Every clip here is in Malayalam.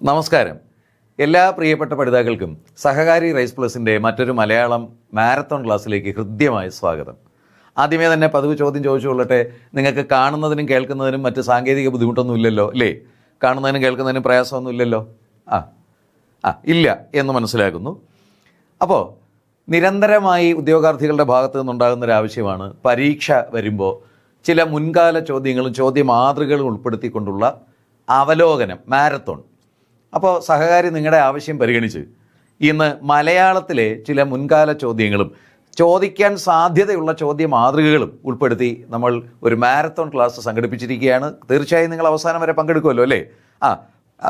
നമസ്കാരം. എല്ലാ പ്രിയപ്പെട്ട പഠിതാക്കൾക്കും സഹകാരി റൈസ് പ്ലസിൻ്റെ മറ്റൊരു മലയാളം മാരത്തോൺ ക്ലാസ്സിലേക്ക് ഹൃദ്യമായ സ്വാഗതം. ആദ്യമേ തന്നെ പതിവ് ചോദ്യം ചോദിച്ചുകൊള്ളട്ടെ. നിങ്ങൾക്ക് കാണുന്നതിനും കേൾക്കുന്നതിനും മറ്റ് സാങ്കേതിക ബുദ്ധിമുട്ടൊന്നും ഇല്ലല്ലോ അല്ലേ? കാണുന്നതിനും കേൾക്കുന്നതിനും പ്രയാസമൊന്നും ഇല്ലല്ലോ? ഇല്ല എന്ന് മനസ്സിലാക്കുന്നു. അപ്പോൾ നിരന്തരമായി ഉദ്യോഗാർത്ഥികളുടെ ഭാഗത്തു നിന്നുണ്ടാകുന്നൊരാവശ്യമാണ് പരീക്ഷ വരുമ്പോൾ ചില മുൻകാല ചോദ്യങ്ങളും ചോദ്യ മാതൃകകളും ഉൾപ്പെടുത്തിക്കൊണ്ടുള്ള അവലോകനം, മാരത്തോൺ. അപ്പോൾ സഹകാരി നിങ്ങളുടെ ആവശ്യം പരിഗണിച്ച് ഇന്ന് മലയാളത്തിലെ ചില മുൻകാല ചോദ്യങ്ങളും ചോദിക്കാൻ സാധ്യതയുള്ള ചോദ്യ മാതൃകകളും ഉൾപ്പെടുത്തി നമ്മൾ ഒരു മാരത്തോൺ ക്ലാസ് സംഘടിപ്പിച്ചിരിക്കുകയാണ്. തീർച്ചയായും നിങ്ങൾ അവസാനം വരെ പങ്കെടുക്കുമല്ലോ അല്ലേ?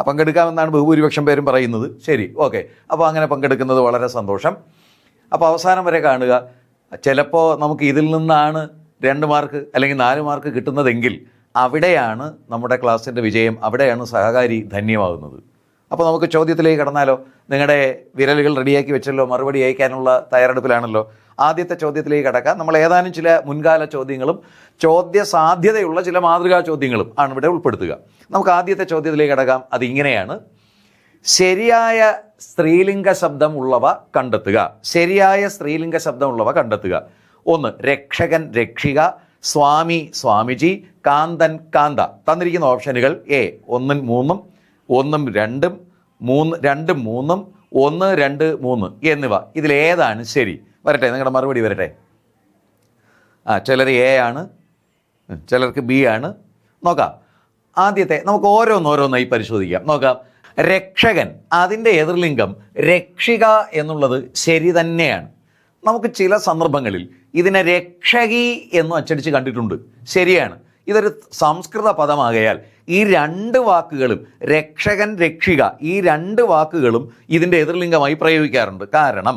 പങ്കെടുക്കാമെന്നാണ് ബഹുഭൂരിപക്ഷം പേരും പറയുന്നത്. ശരി, ഓക്കെ. അപ്പോൾ അങ്ങനെ പങ്കെടുക്കുന്നത് വളരെ സന്തോഷം. അപ്പോൾ അവസാനം വരെ കാണുക. ചിലപ്പോൾ നമുക്ക് ഇതിൽ നിന്നാണ് 2 മാർക്ക് അല്ലെങ്കിൽ 4 മാർക്ക് കിട്ടുന്നതെങ്കിൽ അവിടെയാണ് നമ്മുടെ ക്ലാസ്സിൻ്റെ വിജയം, അവിടെയാണ് സഹകാരി ധന്യമാകുന്നത്. അപ്പോൾ നമുക്ക് ചോദ്യത്തിലേക്ക് കടന്നാലോ? നിങ്ങളുടെ വിരലുകൾ റെഡിയാക്കി വെച്ചല്ലോ, മറുപടി അയക്കാനുള്ള തയ്യാറെടുപ്പിലാണല്ലോ. ആദ്യത്തെ ചോദ്യത്തിലേക്ക് കടക്കാം. നമ്മൾ ഏതാനും ചില മുൻകാല ചോദ്യങ്ങളും ചോദ്യ സാധ്യതയുള്ള ചില മാതൃകാ ചോദ്യങ്ങളും ആണ് ഇവിടെ ഉൾപ്പെടുത്തുക. നമുക്ക് ആദ്യത്തെ ചോദ്യത്തിലേക്ക് കടക്കാം. അതിങ്ങനെയാണ്: ശരിയായ സ്ത്രീലിംഗ ശബ്ദം ഉള്ളവ കണ്ടെത്തുക. ശരിയായ സ്ത്രീലിംഗ ശബ്ദം ഉള്ളവ കണ്ടെത്തുക. 1 രക്ഷകൻ, രക്ഷിക, സ്വാമി, സ്വാമിജി, കാന്തൻ, കാന്ത. തന്നിരിക്കുന്ന ഓപ്ഷനുകൾ A 1 3, 1 2, 3 2 3, 1 2 3 എന്നിവ. ഇതിലേതാണ് ശരി? വരട്ടെ, നിങ്ങളുടെ മറുപടി വരട്ടെ. ചിലർ A ആണ്, ചിലർക്ക് B ആണ്. നോക്കാം. ആദ്യത്തെ നമുക്ക് ഓരോന്നോരോന്നായി പരിശോധിക്കാം. നോക്കാം. രക്ഷകൻ, അതിൻ്റെ എതിർലിംഗം രക്ഷിക എന്നുള്ളത് ശരി തന്നെയാണ്. നമുക്ക് ചില സന്ദർഭങ്ങളിൽ ഇതിനെ രക്ഷകി എന്നും അച്ചടിച്ച് കണ്ടിട്ടുണ്ട്. ശരിയാണ്. ഇതൊരു സംസ്കൃത പദമാകയാൽ ഈ 2 വാക്കുകളും, രക്ഷകൻ, രക്ഷിക, ഈ 2 വാക്കുകളും ഇതിൻ്റെ എതിർലിംഗമായി പ്രയോഗിക്കാറുണ്ട്. കാരണം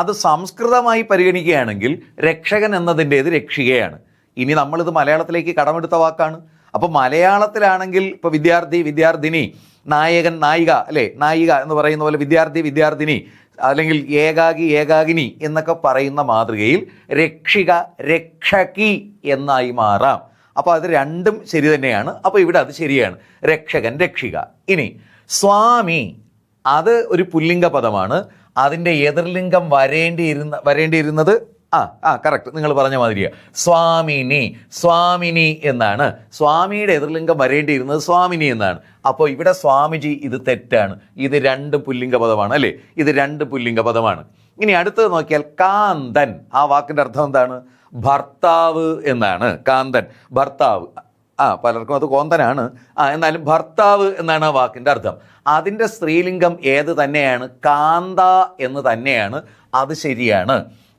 അത് സംസ്കൃതമായി പരിഗണിക്കുകയാണെങ്കിൽ രക്ഷകൻ എന്നതിൻ്റേത് രക്ഷികയാണ്. ഇനി നമ്മളിത് മലയാളത്തിലേക്ക് കടമെടുത്ത വാക്കാണ്. അപ്പോൾ മലയാളത്തിലാണെങ്കിൽ ഇപ്പോൾ വിദ്യാർത്ഥി, വിദ്യാർത്ഥിനി, നായകൻ, നായിക അല്ലേ? നായിക എന്ന് പറയുന്ന പോലെ വിദ്യാർത്ഥി, വിദ്യാർത്ഥിനി, അല്ലെങ്കിൽ ഏകാകി, ഏകാകിനി എന്നൊക്കെ പറയുന്ന മാതൃകയിൽ രക്ഷിക, രക്ഷകി എന്നായി മാറാം. അപ്പോൾ അത് രണ്ടും ശരി തന്നെയാണ്. അപ്പോൾ ഇവിടെ അത് ശരിയാണ്, രക്ഷകൻ, രക്ഷിക. ഇനി സ്വാമി, അത് ഒരു പുല്ലിംഗ പദമാണ്. അതിൻ്റെ എതിർലിംഗം വരേണ്ടിയിരുന്നത് കറക്റ്റ്, നിങ്ങൾ പറഞ്ഞ മാതിരിയാണ്, സ്വാമിനി, സ്വാമിനി എന്നാണ്. സ്വാമിയുടെ എതിർലിംഗം വരേണ്ടിയിരുന്നത് സ്വാമിനി എന്നാണ്. അപ്പോൾ ഇവിടെ സ്വാമിജി, ഇത് തെറ്റാണ്. ഇത് 2 പുല്ലിംഗ പദമാണ് അല്ലേ? ഇത് 2 പുല്ലിംഗ പദമാണ്. ഇനി അടുത്തത് നോക്കിയാൽ കാന്തൻ, ആ വാക്കിൻ്റെ അർത്ഥം എന്താണ്? ഭർത്താവ് എന്നാണ്. കാന്തൻ, ഭർത്താവ്. പലർക്കും അത് കോന്തനാണ്. എന്നാലും ഭർത്താവ് എന്നാണ് ആ വാക്കിൻ്റെ അർത്ഥം. അതിൻ്റെ സ്ത്രീലിംഗം ഏത് തന്നെയാണ്? കാന്ത എന്ന് തന്നെയാണ്. അത് ശരിയാണ്.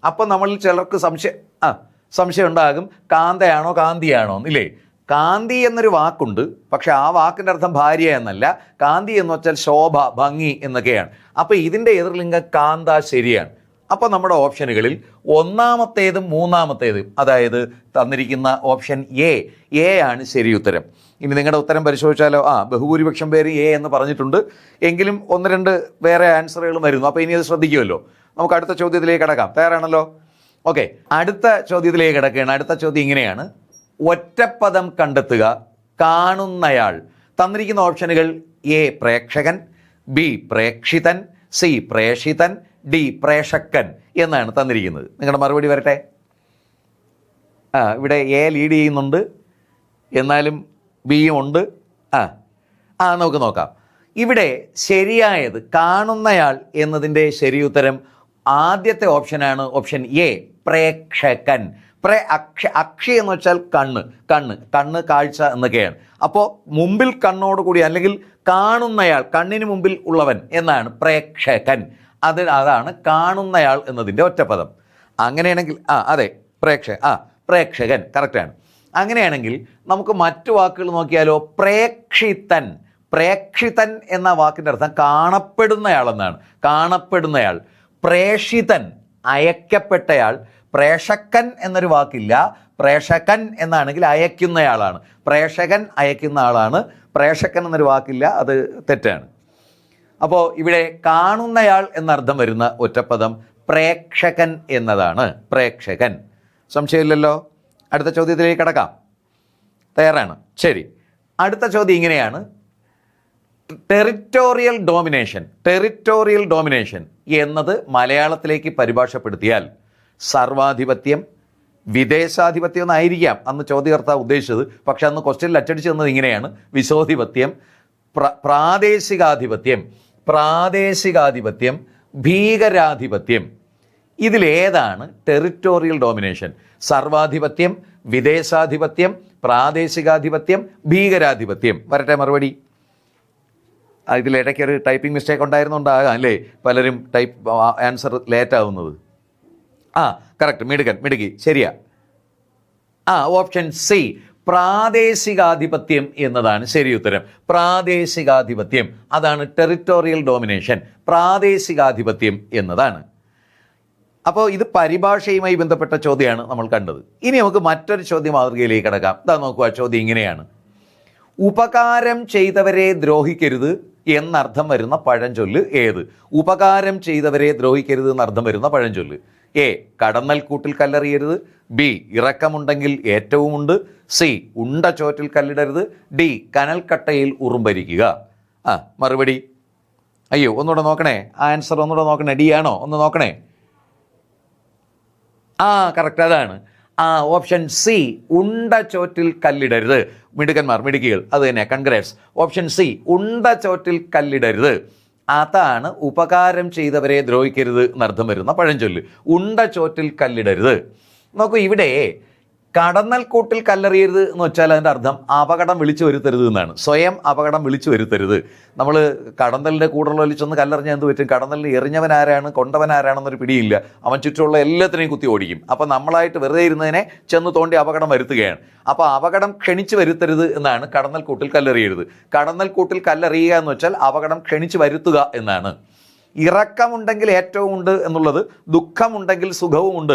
അപ്പം നമ്മളിൽ ചിലർക്ക് സംശയം ഉണ്ടാകും, കാന്തയാണോ കാന്തിയാണോ ഇല്ലേ? കാന്തി എന്നൊരു വാക്കുണ്ട്, പക്ഷെ ആ വാക്കിൻ്റെ അർത്ഥം ഭാര്യ എന്നല്ല. കാന്തി എന്ന് വെച്ചാൽ ശോഭ, ഭംഗി എന്നൊക്കെയാണ്. അപ്പോൾ ഇതിൻ്റെ എതിർലിംഗം കാന്ത ശരിയാണ്. അപ്പോൾ നമ്മുടെ ഓപ്ഷനുകളിൽ 1ാമത്തേതും 3ാമത്തേതും, അതായത് തന്നിരിക്കുന്ന ഓപ്ഷൻ എ ആണ് ശരി ഉത്തരം. ഇനി നിങ്ങളുടെ ഉത്തരം പരിശോധിച്ചാലോ? ബഹുഭൂരിപക്ഷം പേര് എ എന്ന് പറഞ്ഞിട്ടുണ്ട്. എങ്കിലും 1-2 വേറെ ആൻസറുകളും വരുന്നു. അപ്പോൾ ഇനി അത് ശ്രദ്ധിക്കുമല്ലോ. നമുക്ക് അടുത്ത ചോദ്യത്തിലേക്ക് കിടക്കാം. തയ്യാറാണല്ലോ? ഓക്കെ, അടുത്ത ചോദ്യത്തിലേക്ക് കിടക്കുകയാണ്. അടുത്ത ചോദ്യം ഇങ്ങനെയാണ്: ഒറ്റപ്പദം കണ്ടെത്തുക. കാണുന്നയാൾ. തന്നിരിക്കുന്ന ഓപ്ഷനുകൾ A പ്രേക്ഷകൻ, B പ്രേക്ഷിതൻ, C പ്രേഷിതൻ, D പ്രേഷക്കൻ എന്നാണ് തന്നിരിക്കുന്നത്. നിങ്ങളുടെ മറുപടി വരട്ടെ. ഇവിടെ A ലീഡ് ചെയ്യുന്നുണ്ട്, എന്നാലും ബിയും ഉണ്ട്. നമുക്ക് നോക്കാം. ഇവിടെ ശരിയായത് കാണുന്നയാൾ എന്നതിൻ്റെ ശരിയുത്തരം ആദ്യത്തെ ഓപ്ഷനാണ്, ഓപ്ഷൻ A പ്രേക്ഷകൻ. അക്ഷി എന്ന് വെച്ചാൽ കണ്ണ്, കാഴ്ച എന്നൊക്കെയാണ്. അപ്പോൾ മുമ്പിൽ കണ്ണോടുകൂടി അല്ലെങ്കിൽ കാണുന്നയാൾ, കണ്ണിന് മുമ്പിൽ ഉള്ളവൻ എന്നാണ് പ്രേക്ഷകൻ. അതാണ് കാണുന്നയാൾ എന്നതിൻ്റെ ഒറ്റപ്പദം. അങ്ങനെയാണെങ്കിൽ അതെ, പ്രേക്ഷകൻ കറക്റ്റാണ്. അങ്ങനെയാണെങ്കിൽ നമുക്ക് മറ്റു വാക്കുകൾ നോക്കിയാലോ? പ്രേക്ഷിതൻ എന്ന വാക്കിൻ്റെ അർത്ഥം കാണപ്പെടുന്നയാളെന്നാണ്. കാണപ്പെടുന്നയാൾ. പ്രേഷിതൻ, അയക്കപ്പെട്ടയാൾ. പ്രേഷകൻ എന്നൊരു വാക്കില്ല. പ്രേഷകൻ എന്നാണെങ്കിൽ അയക്കുന്നയാളാണ്. പ്രേഷകൻ അയക്കുന്ന ആളാണ്. പ്രേഷകൻ എന്നൊരു വാക്കില്ല, അത് തെറ്റാണ്. അപ്പോൾ ഇവിടെ കാണുന്നയാൾ എന്നർത്ഥം വരുന്ന ഒറ്റപ്പദം പ്രേക്ഷകൻ എന്നതാണ്. പ്രേക്ഷകൻ. സംശയമില്ലല്ലോ? അടുത്ത ചോദ്യത്തിലേക്ക് കടക്കാം. തയ്യാറാണ്? ശരി. അടുത്ത ചോദ്യം ഇങ്ങനെയാണ്: ടെറിറ്റോറിയൽ ഡോമിനേഷൻ എന്നത് മലയാളത്തിലേക്ക് പരിഭാഷപ്പെടുത്തിയാൽ സർവാധിപത്യം, വിദേശാധിപത്യം എന്നായിരിക്കാം അന്ന് ചോദ്യകർത്താവ് ഉദ്ദേശിച്ചത്. പക്ഷെ അന്ന് ക്വസ്റ്റ്യനിൽ അച്ചടിച്ചു തന്നത് ഇങ്ങനെയാണ്: വിശോധിപത്യം, പ്രാദേശികാധിപത്യം, ഭീകരാധിപത്യം. ഇതിലേതാണ് ടെറിറ്റോറിയൽ ഡോമിനേഷൻ? സർവാധിപത്യം, വിദേശാധിപത്യം, പ്രാദേശികാധിപത്യം, ഭീകരാധിപത്യം. വരട്ടെ മറുപടി. ഇതിലിടയ്ക്കൊരു ടൈപ്പിംഗ് മിസ്റ്റേക്ക് ഉണ്ടായിരുന്നുണ്ടാകാം അല്ലേ പലരും ആൻസർ ലേറ്റ് ആവുന്നത്. കറക്റ്റ്, മിടുക്കി, ശരിയാ. ഓപ്ഷൻ സി, പ്രാദേശികാധിപത്യം എന്നതാണ് ശരി ഉത്തരം. പ്രാദേശികാധിപത്യം, അതാണ് ടെറിറ്റോറിയൽ ഡോമിനേഷൻ. പ്രാദേശികാധിപത്യം എന്നതാണ്. അപ്പോൾ ഇത് പരിഭാഷയുമായി ബന്ധപ്പെട്ട ചോദ്യമാണ് നമ്മൾ കണ്ടത്. ഇനി നമുക്ക് മറ്റൊരു ചോദ്യ മാതൃകയിലേക്ക് കിടക്കാം. ഇതാ നോക്കുക, ചോദ്യം ഇങ്ങനെയാണ്: ഉപകാരം ചെയ്തവരെ ദ്രോഹിക്കരുത് എന്നർത്ഥം വരുന്ന പഴഞ്ചൊല്ല് ഏത്? ഉപകാരം ചെയ്തവരെ ദ്രോഹിക്കരുത് എന്നർത്ഥം വരുന്ന പഴഞ്ചൊല്ല്. എ, കടന്നൽ കൂട്ടിൽ കല്ലെറിയരുത്. ബി, ഇറക്കമുണ്ടെങ്കിൽ ഏറ്റവുമുണ്ട്. സി, ഉണ്ട ചോറ്റിൽ കല്ലിടരുത്. ഡി, കനൽക്കട്ടയിൽ ഉറുമ്പരിക്കുക. മറുപടി. അയ്യോ, ഒന്നുകൂടെ നോക്കണേ, ആൻസർ ഒന്നുകൂടെ നോക്കണേ. ഡി ആണോ? ഒന്ന് നോക്കണേ. കറക്റ്റ്, അതാണ്. ഓപ്ഷൻ സി, ഉണ്ട ചോറ്റിൽ കല്ലിടരുത്. മിടുക്കികൾ, അത് തന്നെ, കൺഗ്രാറ്റ്സ്. ഓപ്ഷൻ സി, ഉണ്ട ചോറ്റിൽ കല്ലിടരുത്, അതാണ് ഉപകാരം ചെയ്തവരെ ദ്രോഹിക്കരുത് എന്നർത്ഥം വരുന്ന പഴഞ്ചൊല്ല്. ഉണ്ട ചോറ്റിൽ കല്ലിടരുത്. നോക്കൂ, ഇവിടെ കടന്നൽ കൂട്ടിൽ കല്ലെറിയരുത് എന്ന് വെച്ചാൽ അതിൻ്റെ അർത്ഥം അപകടം വിളിച്ചു വരുത്തരുത് എന്നാണ്. സ്വയം അപകടം വിളിച്ചു വരുത്തരുത്. നമ്മൾ കടന്നലിൻ്റെ കൂടുതൽ വലിച്ചൊന്ന് കല്ലെറിഞ്ഞാൽ എന്ത് പറ്റും? കടന്നലിൽ എറിഞ്ഞവൻ ആരാണ്, കൊണ്ടവൻ ആരാണെന്നൊരു പിടിയില്ല. അവൻ ചുറ്റുമുള്ള എല്ലാത്തിനെയും കുത്തി ഓടിക്കും. അപ്പോൾ നമ്മളായിട്ട് വെറുതെ ഇരുന്നതിനെ ചെന്ന് തോണ്ടി അപകടം വരുത്തുകയാണ്. അപ്പോൾ അപകടം ക്ഷണിച്ചു വരുത്തരുത് എന്നാണ് കടന്നൽ കൂട്ടിൽ കല്ലെറിയരുത്. കടന്നൽ കൂട്ടിൽ കല്ലെറിയുക എന്ന് വെച്ചാൽ അപകടം ക്ഷണിച്ചു വരുത്തുക എന്നാണ്. ഇറക്കമുണ്ടെങ്കിൽ ഏറ്റവും ഉണ്ട് എന്നുള്ളത്, ദുഃഖമുണ്ടെങ്കിൽ സുഖവുമുണ്ട്,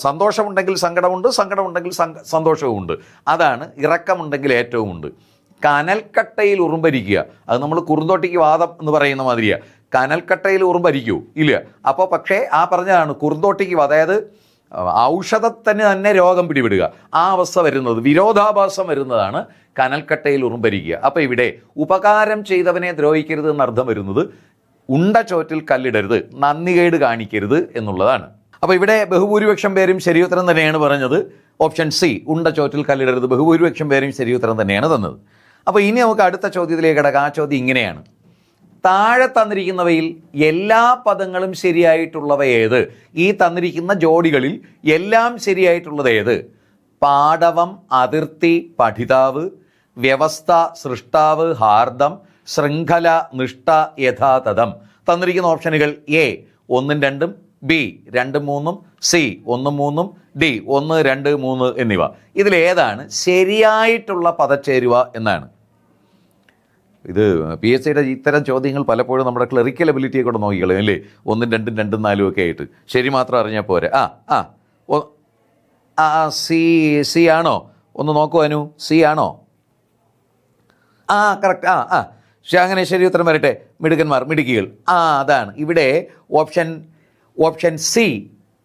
സന്തോഷമുണ്ടെങ്കിൽ സങ്കടമുണ്ട്, സങ്കടമുണ്ടെങ്കിൽ സന്തോഷവുമുണ്ട്, അതാണ് ഇറക്കമുണ്ടെങ്കിൽ ഏറ്റവും ഉണ്ട്. കനൽക്കട്ടയിൽ ഉറുമ്പരിക്കുക, അത് നമ്മൾ കുറുന്തോട്ടിക്ക് വാദം എന്ന് പറയുന്ന മാതിരിയാണ്. കനൽക്കട്ടയിൽ ഉറുമ്പരിക്കൂ ഇല്ല. അപ്പോൾ പക്ഷേ പറഞ്ഞതാണ് കുറുന്തോട്ടിക്ക്, അതായത് ഔഷധത്തിന് തന്നെ രോഗം പിടിപെടുക, ആ അവസ്ഥ വരുന്നത്, വിരോധാഭാസം വരുന്നതാണ് കനൽക്കട്ടയിൽ ഉറുമ്പരിക്കുക. അപ്പോൾ ഇവിടെ ഉപകാരം ചെയ്തവനെ ദ്രോഹിക്കരുത് എന്നർത്ഥം വരുന്നത് ഉണ്ട ചോറ്റിൽ കല്ലിടരുത്, നന്ദികേട് കാണിക്കരുത് എന്നുള്ളതാണ്. അപ്പോൾ ഇവിടെ ബഹുഭൂരിപക്ഷം പേരും ശരിയുത്തരം തന്നെയാണ് പറഞ്ഞത്. ഓപ്ഷൻ സി, ഉണ്ട ചോറ്റിൽ കല്ലിടരുത്, ബഹുഭൂരിപക്ഷം പേരും ശരിയുത്തരം തന്നെയാണ് തന്നത്. അപ്പോൾ ഇനി നമുക്ക് അടുത്ത ചോദ്യത്തിലേക്ക് കിടക്കാം. ആ ചോദ്യം ഇങ്ങനെയാണ്: താഴെ തന്നിരിക്കുന്നവയിൽ എല്ലാ പദങ്ങളും ശരിയായിട്ടുള്ളവ ഏത്? ഈ തന്നിരിക്കുന്ന ജോഡികളിൽ എല്ലാം ശരിയായിട്ടുള്ളത് ഏത്? പാടവം, അതിർത്തി, പഠിതാവ്, വ്യവസ്ഥ, സൃഷ്ടാവ്, ഹാർദം, ശൃംഖല, നിഷ്ഠ, യഥാതഥം. തന്നിരിക്കുന്ന ഓപ്ഷനുകൾ: എ 1, 2, ബി 2, 3, സി 1, 3, ഡി 1, 2, 3 എന്നിവ. ഇതിലേതാണ് ശരിയായിട്ടുള്ള പദച്ചേരുവ എന്നാണ്. ഇത് PSCയുടെ ഇത്തരം ചോദ്യങ്ങൾ പലപ്പോഴും നമ്മുടെ ക്ലറിക്കൽ എബിലിറ്റിയെ കൂടെ നോക്കിക്കളയും അല്ലേ? 1, 2, 2, 4 ഒക്കെ ആയിട്ട്. ശരി മാത്രം അറിഞ്ഞാൽ പോരെ. സി ആണോ? ഒന്ന് നോക്കൂ അനു, സി ആണോ? കറക്റ്റ്. അങ്ങനെ ശരി ഉത്തരം വരട്ടെ മിടുക്കികൾ. അതാണ് ഇവിടെ ഓപ്ഷൻ സി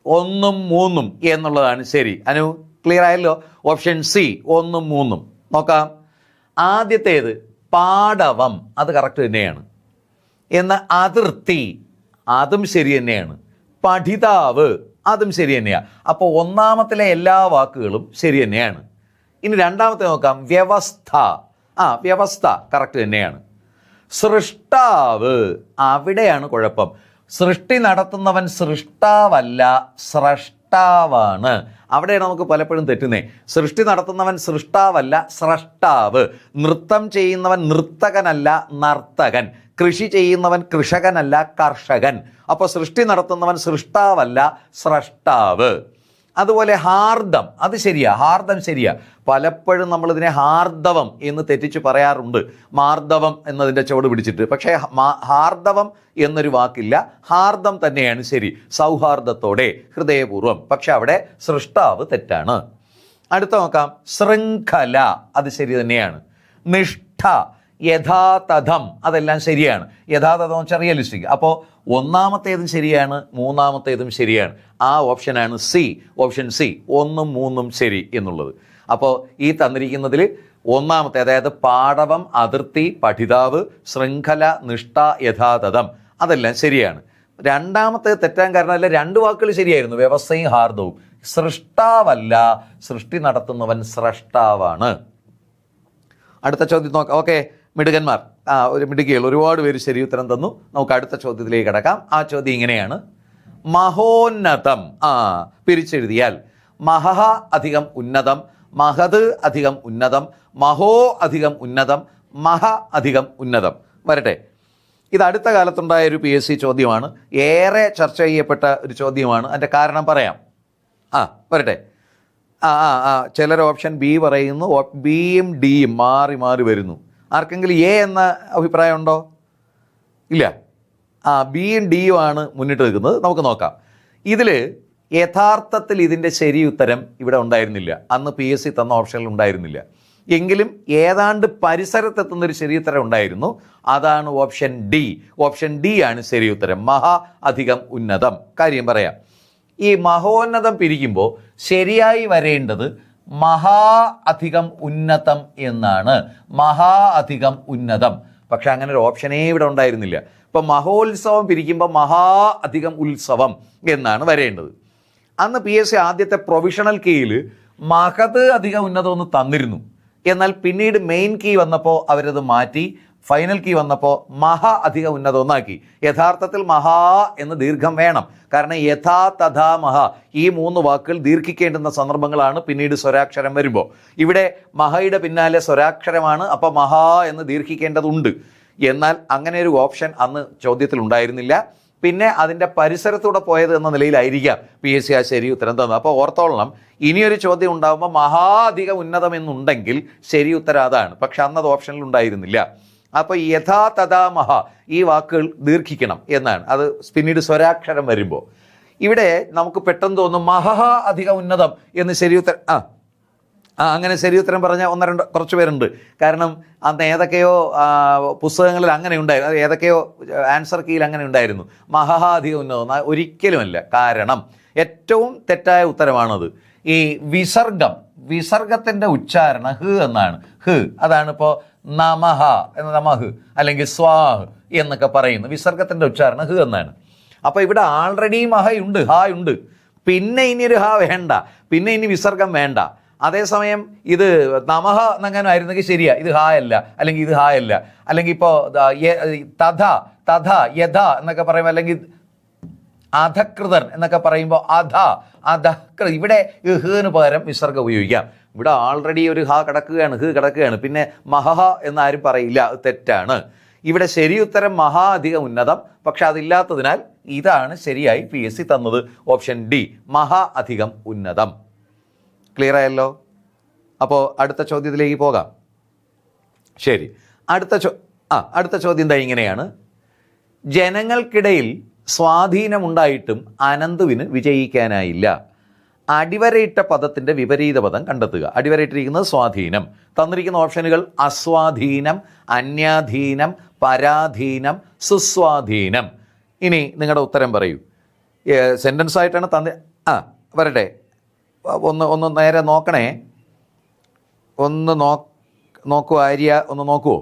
1, 3 എന്നുള്ളതാണ് ശരി. അനു ക്ലിയർ ആയല്ലോ? Option C 1, 3. നോക്കാം. ആദ്യത്തേത് പാടവം, അത് കറക്റ്റ് തന്നെയാണ്. എന്നാൽ അതിർത്തി, അതും ശരി തന്നെയാണ്. പഠിതാവ്, അതും ശരി തന്നെയാണ്. അപ്പോൾ ഒന്നാമത്തിലെ എല്ലാ വാക്കുകളും ശരി തന്നെയാണ്. ഇനി രണ്ടാമത്തെ നോക്കാം. വ്യവസ്ഥ, വ്യവസ്ഥ കറക്റ്റ് തന്നെയാണ്. സൃഷ്ടാവ്, അവിടെയാണ് കുഴപ്പം. സൃഷ്ടി നടത്തുന്നവൻ സൃഷ്ടാവല്ല, സ്രഷ്ടാവാണ്. അവിടെയാണ് നമുക്ക് പലപ്പോഴും തെറ്റുന്നേ. സൃഷ്ടി നടത്തുന്നവൻ സൃഷ്ടാവല്ല, സ്രഷ്ടാവ്. നൃത്തം ചെയ്യുന്നവൻ നർത്തകനല്ല, നർത്തകൻ. കൃഷി ചെയ്യുന്നവൻ കൃഷകനല്ല, കർഷകൻ. അപ്പോൾ സൃഷ്ടി നടത്തുന്നവൻ സൃഷ്ടാവല്ല, സ്രഷ്ടാവ്. അതുപോലെ ഹാർദം, അത് ശരിയാ, ഹാർദം ശരിയാ. പലപ്പോഴും നമ്മളിതിനെ ഹാർദവം എന്ന് തെറ്റിച്ച് പറയാറുണ്ട്, മാർദവം എന്നതിൻ്റെ ചുവട് പിടിച്ചിട്ട്. പക്ഷേ ഹാർദവം എന്നൊരു വാക്കില്ല, ഹാർദം തന്നെയാണ് ശരി. സൗഹാർദ്ദത്തോടെ, ഹൃദയപൂർവ്വം. പക്ഷെ അവിടെ സൃഷ്ടാവ് തെറ്റാണ്. അടുത്ത നോക്കാം. ശൃംഖല, അത് ശരി തന്നെയാണ്. നിഷ്ഠ, യഥാതഥം, അതെല്ലാം ശരിയാണ്. യഥാതഥം റിയലിസ്റ്റിക്. അപ്പോൾ ഒന്നാമത്തേതും ശരിയാണ്, മൂന്നാമത്തേതും ശരിയാണ്. ആ ഓപ്ഷനാണ് സി. ഓപ്ഷൻ സി 1, 3 ശരി എന്നുള്ളത്. അപ്പോൾ ഈ തന്നിരിക്കുന്നതിൽ ഒന്നാമത്തെ, അതായത് പാടവം, അതിർത്തി, പഠിതാവ്, ശൃംഖല, നിഷ്ഠ, യഥാതഥം, അതെല്ലാം ശരിയാണ്. രണ്ടാമത്തെ തെറ്റാൻ കാരണം അല്ല, 2 വാക്കുകൾ ശരിയായിരുന്നു, വ്യവസ്ഥയും ഹാർദവും. സൃഷ്ടാവല്ല, സൃഷ്ടി നടത്തുന്നവൻ സ്രഷ്ടാവാണ്. അടുത്ത ചോദ്യം നോക്കാം. ഓക്കെ, മിടുകന്മാർ, ഒരു മിടുക്കികൾ, ഒരുപാട് പേര് ശരി ഉത്തരം തന്നു. നമുക്ക് അടുത്ത ചോദ്യത്തിലേക്ക് കിടക്കാം. ആ ചോദ്യം ഇങ്ങനെയാണ്: മഹോന്നതം. പിരിച്ചെഴുതിയാൽ മഹ അധികം ഉന്നതം, മഹത് അധികം ഉന്നതം, മഹോ അധികം ഉന്നതം, മഹ അധികം ഉന്നതം. വരട്ടെ, ഇത് അടുത്ത കാലത്തുണ്ടായ ഒരു PSC ചോദ്യമാണ്, ഏറെ ചർച്ച ചെയ്യപ്പെട്ട ഒരു ചോദ്യമാണ്. അതിൻ്റെ കാരണം പറയാം. വരട്ടെ. ചിലർ ഓപ്ഷൻ ബി പറയുന്നു, ബിയും ഡിയും മാറി മാറി വരുന്നു. ആർക്കെങ്കിലും എ എന്ന അഭിപ്രായം ഉണ്ടോ? ഇല്ല. ബിയും ഡിയും ആണ് മുന്നിട്ട് നിൽക്കുന്നത്. നമുക്ക് നോക്കാം. ഇതിൽ യഥാർത്ഥത്തിൽ ഇതിൻ്റെ ശരി ഉത്തരം ഇവിടെ ഉണ്ടായിരുന്നില്ല. അന്ന് PSC തന്ന ഓപ്ഷനിൽ ഉണ്ടായിരുന്നില്ല. എങ്കിലും ഏതാണ്ട് പരിസരത്തെത്തുന്നൊരു ശരി ഉത്തരം ഉണ്ടായിരുന്നു. അതാണ് ഓപ്ഷൻ ഡി. ഓപ്ഷൻ ഡി ആണ് ശരി ഉത്തരം, മഹാ അധികം ഉന്നതം. കാര്യം പറയാം. ഈ മഹോന്നതം പിരിക്കുമ്പോൾ ശരിയായി വരേണ്ടത് മഹാ അധികം ഉന്നതം എന്നാണ്. മഹാ അധികം ഉന്നതം. പക്ഷെ അങ്ങനെ ഒരു ഓപ്ഷനേ ഇവിടെ ഉണ്ടായിരുന്നില്ല. ഇപ്പം മഹോത്സവം പിരിക്കുമ്പോൾ മഹാ അധികം ഉത്സവം എന്നാണ് വരേണ്ടത്. അന്ന് PSC ആദ്യത്തെ പ്രൊവിഷണൽ കീയിൽ മഹത് അധികം ഉന്നതം ഒന്ന് തന്നിരുന്നു. എന്നാൽ പിന്നീട് മെയിൻ കീ വന്നപ്പോൾ അവരത് മാറ്റി, ഫൈനൽ കീ വന്നപ്പോൾ മഹ അധിക ഉന്നതം ഒന്നാക്കി. യഥാർത്ഥത്തിൽ മഹാ എന്ന് ദീർഘം വേണം. കാരണം യഥാ തഥാ മഹ ഈ 3 വാക്കുകൾ ദീർഘിക്കേണ്ടുന്ന സന്ദർഭങ്ങളാണ് പിന്നീട് സ്വരാക്ഷരം വരുമ്പോൾ. ഇവിടെ മഹയുടെ പിന്നാലെ സ്വരാക്ഷരമാണ്, അപ്പോൾ മഹാ എന്ന് ദീർഘിക്കേണ്ടതുണ്ട്. എന്നാൽ അങ്ങനെ ഒരു ഓപ്ഷൻ അന്ന് ചോദ്യത്തിൽ ഉണ്ടായിരുന്നില്ല. പിന്നെ അതിൻ്റെ പരിസരത്തൂടെ പോയത് എന്ന നിലയിലായിരിക്കാം PSC ആ ശരി ഉത്തരം തന്നത്. അപ്പോൾ ഓർത്തോളണം, ഇനിയൊരു ചോദ്യം ഉണ്ടാകുമ്പോൾ മഹാ അധിക ഉന്നതം എന്നുണ്ടെങ്കിൽ ശരി ഉത്തരം അതാണ്. പക്ഷെ അന്നത് ഓപ്ഷനിൽ ഉണ്ടായിരുന്നില്ല. അപ്പോൾ യഥാ തഥാ മഹ ഈ വാക്കുകൾ ദീർഘിക്കണം എന്നാണ്. അത് പിന്നീട് സ്വരാക്ഷരം വരുമ്പോൾ ഇവിടെ നമുക്ക് പെട്ടെന്ന് തോന്നും മഹ അധിക ഉന്നതം എന്ന് ശരി ഉത്തരം. അങ്ങനെ ശരി ഉത്തരം പറഞ്ഞ 1-2 കുറച്ച് പേരുണ്ട്. കാരണം അന്ന് ഏതൊക്കെയോ പുസ്തകങ്ങളിൽ അങ്ങനെ ഉണ്ടായിരുന്നു, ഏതൊക്കെയോ ആൻസർ കീയിൽ അങ്ങനെ ഉണ്ടായിരുന്നു. മഹ അധിക ഉന്നതം ഒരിക്കലുമല്ല. കാരണം ഏറ്റവും തെറ്റായ ഉത്തരമാണത്. ഈ വിസർഗത്തിൻ്റെ ഉച്ചാരണം ഹ് എന്നാണ്. ഹ് അതാണ് ഇപ്പോൾ നമഹ എന്ന നമഹ് അല്ലെങ്കിൽ സ്വാഹ് എന്നൊക്കെ പറയുന്നു. വിസർഗത്തിൻ്റെ ഉച്ചാരണം ഹ് എന്നാണ്. അപ്പോൾ ഇവിടെ ആൾറെഡി മഹയുണ്ട്, ഹാ ഉണ്ട്. പിന്നെ ഇനി ഒരു ഹാ വേണ്ട, പിന്നെ ഇനി വിസർഗം വേണ്ട. അതേസമയം ഇത് നമഹ എന്നങ്ങനെ ആയിരുന്നെങ്കിൽ ശരിയാ, ഇത് ഹാ അല്ല, അല്ലെങ്കിൽ ഇത് ഹാ അല്ല, അല്ലെങ്കിൽ ഇപ്പോൾ തഥ യഥ എന്നൊക്കെ പറയുമ്പോൾ, അല്ലെങ്കിൽ അധകൃതൻ എന്നൊക്കെ പറയുമ്പോൾ അധകൃ ഇവിടെ ഹ്ന് പകരം വിസർഗം ഉപയോഗിക്കാം. ഇവിടെ ആൾറെഡി ഒരു ഹാ കിടക്കുകയാണ്, ഹ് കിടക്കുകയാണ്. പിന്നെ മഹഹ എന്നാരും പറയില്ല, അത് തെറ്റാണ്. ഇവിടെ ശരി ഉത്തരം മഹാ അധികം ഉന്നതം. പക്ഷെ അതില്ലാത്തതിനാൽ ഇതാണ് ശരിയായി PSC തന്നത്, ഓപ്ഷൻ ഡി, മഹാ അധികം ഉന്നതം. ക്ലിയർ ആയല്ലോ? അപ്പോൾ അടുത്ത ചോദ്യത്തിലേക്ക് പോകാം. ശരി, അടുത്ത ചോദ്യം എന്താ ഇങ്ങനെയാണ്: ജനങ്ങൾക്കിടയിൽ സ്വാധീനമുണ്ടായിട്ടും അനന്തുവിന് വിജയിക്കാനായില്ല. അടിവരയിട്ട പദത്തിൻ്റെ വിപരീത പദം കണ്ടെത്തുക. അടിവരയിട്ടിരിക്കുന്നത് സ്വാധീനം. തന്നിരിക്കുന്ന ഓപ്ഷനുകൾ അസ്വാധീനം, അന്യാധീനം, പരാധീനം, സുസ്വാധീനം. ഇനി നിങ്ങളുടെ ഉത്തരം പറയൂ. സെൻറ്റൻസ് ആയിട്ടാണ് വരട്ടെ. ഒന്ന് നേരെ നോക്കണേ. നോക്കൂ ആര്യ, ഒന്ന് നോക്കുവോ?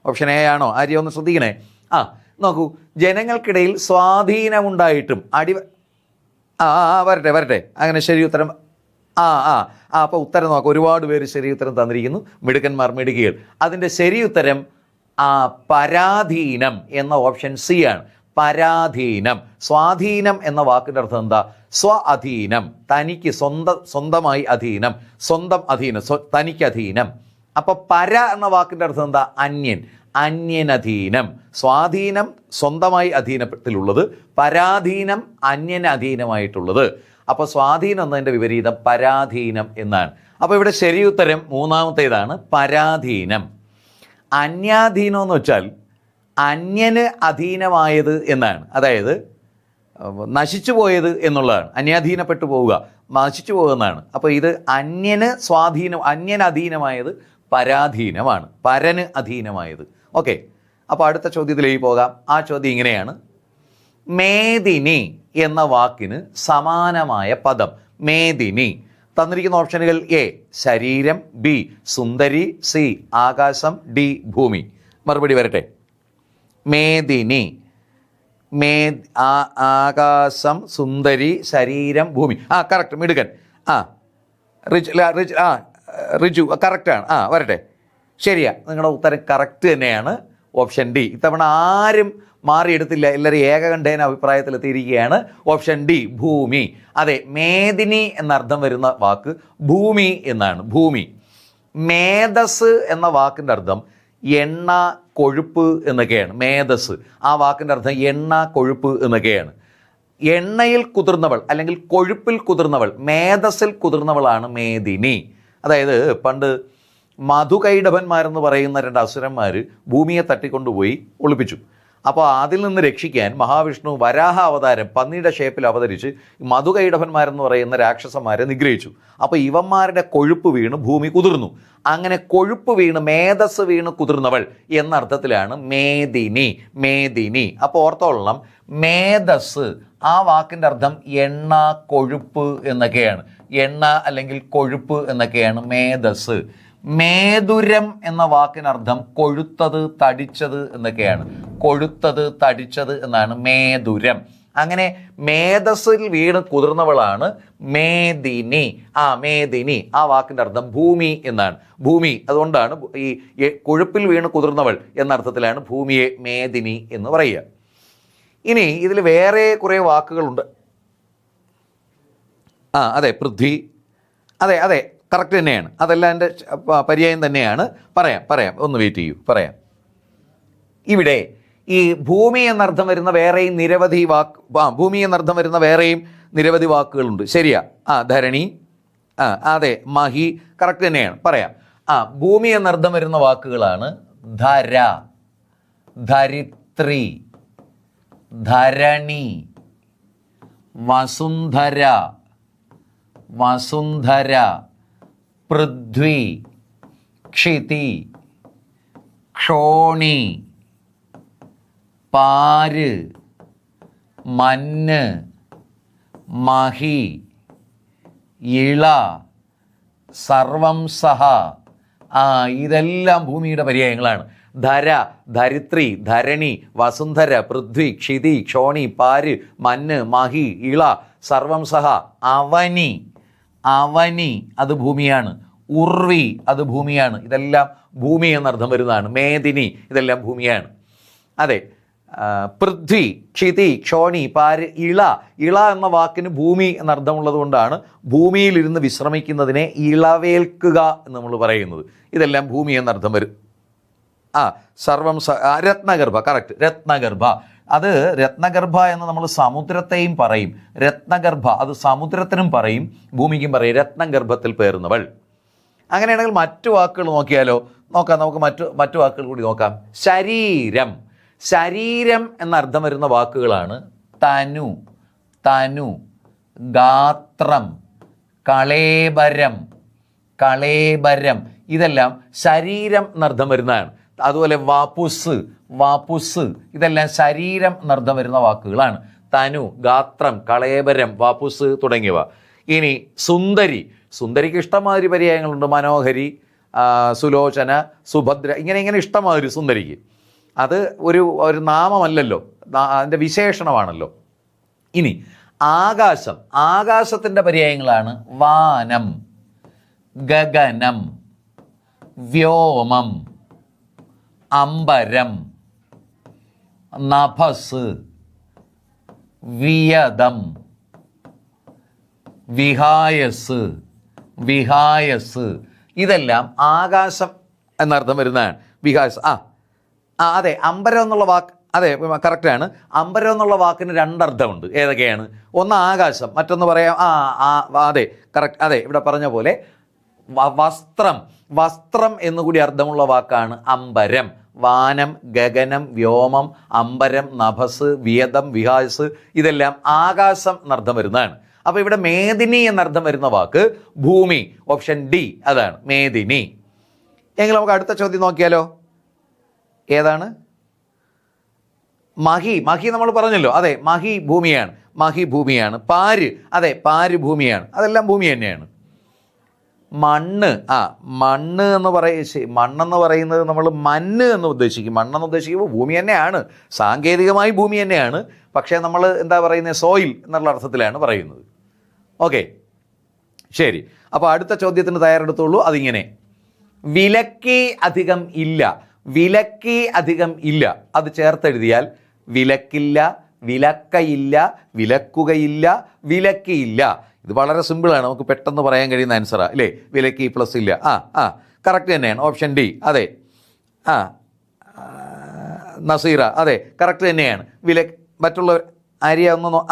ഓപ്ഷൻ എ ആണോ? ആര്യ ഒന്ന് ശ്രദ്ധിക്കണേ. നോക്കൂ, ജനങ്ങൾക്കിടയിൽ സ്വാധീനമുണ്ടായിട്ടും വരട്ടെ. അങ്ങനെ ശരി ഉത്തരം. അപ്പോൾ ഉത്തരം നോക്കാം. ഒരുപാട് പേര് ശരി ഉത്തരം തന്നിരിക്കുന്നു. മിടുക്കന്മാർ, മിടുക്കികൾ. അതിൻ്റെ ശരി ഉത്തരം പരാധീനം എന്ന ഓപ്ഷൻ സി ആണ്. പരാധീനം. സ്വാധീനം എന്ന വാക്കിൻ്റെ അർത്ഥം എന്താ? അധീനം, തനിക്ക് സ്വന്തമായി അധീനം, സ്വന്തം അധീനം, തനിക്ക് അധീനം. അപ്പോൾ പര എന്ന വാക്കിൻ്റെ അർത്ഥം എന്താ? അന്യനധീനം. സ്വാധീനം സ്വന്തമായി അധീനത്തിലുള്ളത്, പരാധീനം അന്യനധീനമായിട്ടുള്ളത്. അപ്പോൾ സ്വാധീനം എന്നതിൻ്റെ വിപരീതം പരാധീനം എന്നാണ്. അപ്പോൾ ഇവിടെ ശരി ഉത്തരം മൂന്നാമത്തേതാണ്, പരാധീനം. അന്യാധീനം എന്ന് വെച്ചാൽ അന്യന് അധീനമായത് എന്നാണ്. അതായത് നശിച്ചു പോയത് എന്നുള്ളതാണ്. അന്യാധീനപ്പെട്ടു പോവുക, നശിച്ചു പോകുന്നതാണ്. അപ്പോൾ ഇത് അന്യന് അധീനമായത് പരാധീനമാണ്, പരന് അധീനമായത്. ഓക്കെ, അപ്പോൾ അടുത്ത ചോദ്യത്തിലേക്ക് പോകാം. ആ ചോദ്യം ഇങ്ങനെയാണ്: മേദിനി എന്ന വാക്കിന് സമാനമായ പദം. മേദിനി. തന്നിരിക്കുന്ന ഓപ്ഷനുകൾ: എ ശരീരം, ബി സുന്ദരി, സി ആകാശം, ഡി ഭൂമി. മറുപടി വരട്ടെ. മേദിനി, ആകാശം, സുന്ദരി, ശരീരം, ഭൂമി. കറക്റ്റ്, മിടുക്കൻ. റിജു കറക്റ്റാണ്. വരട്ടെ, ശരിയാ. നിങ്ങളുടെ ഉത്തരം കറക്റ്റ് തന്നെയാണ്, ഓപ്ഷൻ ഡി. ഇത്തവണ ആരും മാറിയെടുത്തില്ല, എല്ലാവരും ഏകകണ്ഠേന അഭിപ്രായത്തിലെത്തിയിരിക്കുകയാണ്. ഓപ്ഷൻ ഡി ഭൂമി. അതെ, മേദിനി എന്നർത്ഥം വരുന്ന വാക്ക് ഭൂമി എന്നാണ്. ഭൂമി. മേധസ് എന്ന വാക്കിൻ്റെ അർത്ഥം എണ്ണ, കൊഴുപ്പ് എന്നൊക്കെയാണ്. മേധസ്, ആ വാക്കിൻ്റെ അർത്ഥം എണ്ണ, കൊഴുപ്പ് എന്നൊക്കെയാണ്. എണ്ണയിൽ കുതിർന്നവൾ അല്ലെങ്കിൽ കൊഴുപ്പിൽ കുതിർന്നവൾ, മേധസ്സിൽ കുതിർന്നവളാണ് മേദിനി. അതായത് പണ്ട് മധുകൈടഭന്മാരെന്ന് പറയുന്ന 2 അസുരന്മാർ ഭൂമിയെ തട്ടിക്കൊണ്ടുപോയി ഒളിപ്പിച്ചു. അപ്പോൾ അതിൽ നിന്ന് രക്ഷിക്കാൻ മഹാവിഷ്ണു വരാഹ അവതാരം പന്നിയുടെ ഷേപ്പിൽ അവതരിച്ച് മധുകൈടഭന്മാരെന്ന് പറയുന്ന രാക്ഷസന്മാരെ നിഗ്രഹിച്ചു. അപ്പോൾ ഇവന്മാരുടെ കൊഴുപ്പ് വീണ് ഭൂമി കുതിർന്നു. അങ്ങനെ കൊഴുപ്പ് വീണ്, മേധസ് വീണ് കുതിർന്നവൾ എന്ന അർത്ഥത്തിലാണ് മേദിനി. മേദിനി. അപ്പോൾ ഓർത്തോളണം, മേധസ് ആ വാക്കിൻ്റെ അർത്ഥം എണ്ണ, കൊഴുപ്പ് എന്നൊക്കെയാണ്. എണ്ണ അല്ലെങ്കിൽ കൊഴുപ്പ് എന്നൊക്കെയാണ് മേധസ്. മേതുരം എന്ന വാക്കിനർത്ഥം കൊഴുത്തത്, തടിച്ചത് എന്നൊക്കെയാണ്. കൊഴുത്തത്, തടിച്ചത് എന്നാണ് മേതുരം. അങ്ങനെ മേധസ്സിൽ വീണ് കുതിർന്നവളാണ് മേദിനി. മേദിനി ആ വാക്കിൻ്റെ അർത്ഥം ഭൂമി എന്നാണ്. ഭൂമി. അതുകൊണ്ടാണ് ഈ കൊഴുപ്പിൽ വീണ് കുതിർന്നവൾ എന്നർത്ഥത്തിലാണ് ഭൂമിയെ മേദിനി എന്ന് പറയുക. ഇനി ഇതിൽ വേറെ കുറേ വാക്കുകളുണ്ട്. അതെ, പൃഥ്വി. അതെ അതെ, കറക്റ്റ് തന്നെയാണ്. അതെല്ലാം എൻ്റെ പര്യായം തന്നെയാണ്. പറയാം, ഒന്ന് വെയിറ്റ് ചെയ്യൂ, പറയാം. ഇവിടെ ഈ ഭൂമി എന്നർത്ഥം വരുന്ന വേറെയും നിരവധി ഭൂമി എന്നർത്ഥം വരുന്ന വേറെയും നിരവധി വാക്കുകളുണ്ട്. ശരിയാ. ധരണി. അതെ, മഹി. കറക്റ്റ് തന്നെയാണ്. പറയാം. ഭൂമി എന്നർത്ഥം വരുന്ന വാക്കുകളാണ് ധര, ധരിത്രി, ധരണി, വസുന്ധര, വസുന്ധര, പൃഥ്വി, ക്ഷിതി, ക്ഷോണി, പാര്, മഞ്ഞ്, മഹി, ഇള, സർവം സഹ. ഇതെല്ലാം ഭൂമിയുടെ പര്യായങ്ങളാണ്. ധര, ധരിത്രി, ധരണി, വസുന്ധര, പൃഥ്വി, ക്ഷിതി, ക്ഷോണി, പാര്, മഞ്ഞ്, മഹി, ഇള, സർവം സഹ. അവനി, അവനി അത് ഭൂമിയാണ്. ഉർവി അത് ഭൂമിയാണ്. ഇതെല്ലാം ഭൂമി എന്നർത്ഥം വരുന്നതാണ്. മേദിനി ഇതെല്ലാം ഭൂമിയാണ്. അതെ, പൃഥ്വി, ക്ഷിതി, ക്ഷോണി, പാര്, ഇള. ഇള എന്ന വാക്കിന് ഭൂമി എന്നർത്ഥമുള്ളത് കൊണ്ടാണ് ഭൂമിയിലിരുന്ന് വിശ്രമിക്കുന്നതിനെ ഇളവേൽക്കുക എന്ന് നമ്മൾ പറയുന്നത്. ഇതെല്ലാം ഭൂമി എന്നർത്ഥം വരും. സർവം രത്നഗർഭ. കറക്റ്റ്, രത്നഗർഭ. അത് രത്നഗർഭ എന്ന് നമ്മൾ സമുദ്രത്തെയും പറയും. രത്നഗർഭ അത് സമുദ്രത്തിനും പറയും, ഭൂമിക്കും പറയും. രത്നഗർഭത്തിൽ പേറുന്നവൾ. അങ്ങനെയാണെങ്കിൽ മറ്റു വാക്കുകൾ നോക്കിയാലോ? നോക്കാം, നമുക്ക് മറ്റു വാക്കുകൾ കൂടി നോക്കാം. ശരീരം. ശരീരം എന്നർത്ഥം വരുന്ന വാക്കുകളാണ് തനു, തനു, ഗാത്രം, കളേബരം, കളേബരം. ഇതെല്ലാം ശരീരം എന്നർത്ഥം വരുന്നതാണ്. അതുപോലെ വാപുസ്, വാപുസ് ഇതെല്ലാം ശരീരം എന്നർത്ഥം വരുന്ന വാക്കുകളാണ്. തനു, ഗാത്രം, കളേബരം, വാപുസ് തുടങ്ങിയവ. ഇനി സുന്ദരി. സുന്ദരിക്ക് ഇഷ്ടമാതിരി പര്യായങ്ങളുണ്ട്. മനോഹരി, സുലോചന, സുഭദ്ര, ഇങ്ങനെ ഇഷ്ടമാതിരി സുന്ദരിക്ക്. അത് ഒരു നാമമല്ലല്ലോ, അതിൻ്റെ വിശേഷണമാണല്ലോ. ഇനി ആകാശം. ആകാശത്തിൻ്റെ പര്യായങ്ങളാണ് വാനം, ഗഗനം, വ്യോമം, അംബരം, നഭസ്, വിയദം, വിഹായസ്, വിഹായസ്. ഇതെല്ലാം ആകാശം എന്നർത്ഥം വരുന്നതാണ്. വിഹായസ്. അതെ, അംബരം എന്നുള്ള വാക്ക്, അതെ കറക്റ്റാണ്. അംബരം എന്നുള്ള വാക്കിന് 2 അർത്ഥമുണ്ട്. ഏതൊക്കെയാണ്? ഒന്ന് ആകാശം, മറ്റൊന്ന് പറയാം അതെ കറക്റ്റ്. അതെ, ഇവിടെ പറഞ്ഞ പോലെ വസ്ത്രം. വസ്ത്രം എന്നുകൂടി അർത്ഥമുള്ള വാക്കാണ് അംബരം. വാനം, ഗഗനം, വ്യോമം, അംബരം, നഭസ്, വിയദം, വിഹായസ് ഇതെല്ലാം ആകാശം എന്നർത്ഥം വരുന്നതാണ്. അപ്പോൾ ഇവിടെ മേദിനി എന്നർത്ഥം വരുന്ന വാക്ക് ഭൂമി. ഓപ്ഷൻ ഡി അതാണ് മേദിനി. എങ്കിൽ നമുക്ക് അടുത്ത ചോദ്യം നോക്കിയാലോ? ഏതാണ്? മഹി. മഹി നമ്മൾ പറഞ്ഞല്ലോ. അതെ, മഹി ഭൂമിയാണ്. മഹി ഭൂമിയാണ്. പാര്. അതെ, പാര് ഭൂമിയാണ്. അതെല്ലാം ഭൂമി തന്നെയാണ്. മണ്ണ് മണ്ണെന്ന് പറയുന്നത് നമ്മൾ മണ്ണ് എന്ന് ഉദ്ദേശിക്കും. മണ്ണെന്ന് ഉദ്ദേശിക്കുമ്പോൾ ഭൂമി തന്നെയാണ്, സാങ്കേതികമായി ഭൂമി തന്നെയാണ്. പക്ഷേ നമ്മൾ എന്താ പറയുന്നത്, സോയിൽ എന്നുള്ള അർത്ഥത്തിലാണ് പറയുന്നത്. ഓക്കെ, ശരി. അപ്പോൾ അടുത്ത ചോദ്യത്തിന് തയ്യാറെടുത്തോളൂ. അതിങ്ങനെ, വിലക്കി അധികം ഇല്ല. വിലക്കി അധികം ഇല്ല അത് ചേർത്തെഴുതിയാൽ വിലക്കില്ല, വിലക്കയില്ല, വിലക്കുകയില്ല, വിലക്കിയില്ല. ഇത് വളരെ സിമ്പിളാണ്, നമുക്ക് പെട്ടെന്ന് പറയാൻ കഴിയുന്ന ആൻസറാ അല്ലേ? വിലക്കി പ്ലസ് ഇല്ല. കറക്റ്റ് തന്നെയാണ്, ഓപ്ഷൻ ഡി. അതെ, നസീറ, അതെ കറക്റ്റ് തന്നെയാണ്. മറ്റുള്ളവർ ആര്യ ഒന്നോ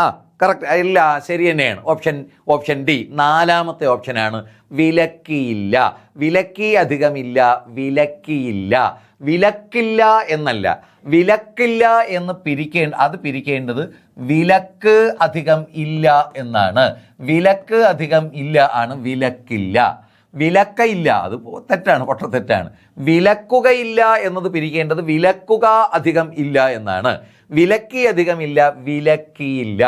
കറക്റ്റ് ഇല്ല, ശരി തന്നെയാണ്. ഓപ്ഷൻ ഡി, നാലാമത്തെ ഓപ്ഷനാണ് വിലക്കിയില്ല. വിലക്കി അധികമില്ല, വിലക്കിയില്ല. വിലക്കില്ല എന്നല്ല, വിലക്കില്ല എന്ന് പിരിക്കേണ്ടത് വിലക്ക് അധികം ഇല്ല എന്നാണ്. വിലക്ക് അധികം ഇല്ല ആണ് വിലക്കില്ല. വിലക്കയില്ല അത് തെറ്റാണ്, തെറ്റാണ്. വിലക്കുകയില്ല എന്നത് പിരിക്കേണ്ടത് വിലക്കുക അധികം ഇല്ല എന്നാണ്. വിലക്കി അധികമില്ല, വിലക്കിയില്ല.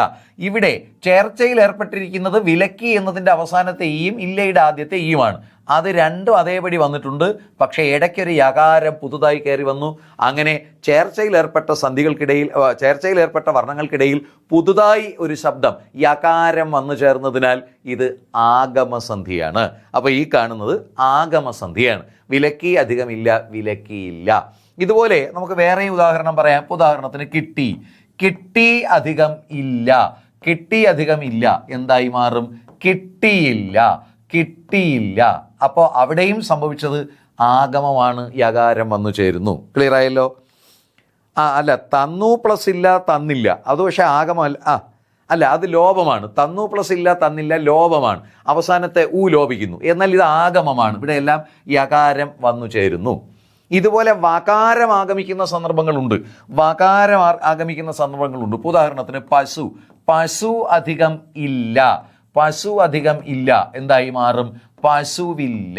ഇവിടെ ചേർച്ചയിൽ ഏർപ്പെട്ടിരിക്കുന്നത് വിലക്കി എന്നതിൻ്റെ അവസാനത്തെ ഈയും ഇല്ലയുടെ ആദ്യത്തെ ഈയുമാണ്. അത് രണ്ടും അതേപടി വന്നിട്ടുണ്ട്. പക്ഷേ ഇടയ്ക്കൊരു യകാരം പുതുതായി കയറി വന്നു. അങ്ങനെ ചേർച്ചയിൽ ഏർപ്പെട്ട വർണ്ണങ്ങൾക്കിടയിൽ പുതുതായി ഒരു ശബ്ദം യകാരം വന്നു ചേർന്നതിനാൽ ഇത് ആഗമസന്ധിയാണ്. അപ്പോൾ ഈ കാണുന്നത് ആഗമസന്ധിയാണ്. വിലക്കി അധികമില്ല, വിലക്കിയില്ല. ഇതുപോലെ നമുക്ക് വേറെ ഉദാഹരണം പറയാം. ഉദാഹരണത്തിന് കിട്ടി. കിട്ടി അധികം ഇല്ല. കിട്ടി അധികം ഇല്ല എന്തായി മാറും? കിട്ടിയില്ല. കിട്ടിയില്ല. അപ്പോൾ അവിടെയും സംഭവിച്ചത് ആഗമമാണ്, യകാരം വന്നു ചേരുന്നു. ക്ലിയർ ആയല്ലോ? അല്ല, തന്നു പ്ലസ് ഇല്ല, തന്നില്ല. അത് പക്ഷേ ആഗമല്ല. അല്ല, അത് ലോപമാണ്. തന്നു പ്ലസ് ഇല്ല, തന്നില്ല ലോപമാണ്. അവസാനത്തെ ലോപിക്കുന്നു. എന്നാൽ ഇത് ആഗമമാണ്. ഇവിടെ എല്ലാം യകാരം വന്നു ചേരുന്നു. ഇതുപോലെ വകാരം ആഗമിക്കുന്ന സന്ദർഭങ്ങളുണ്ട്. വകാരം ആഗമിക്കുന്ന സന്ദർഭങ്ങളുണ്ട്. ഉദാഹരണത്തിന് പശു. പശു അധികം ഇല്ല. പശു അധികം ഇല്ല എന്തായി മാറും? പശുവില്ല.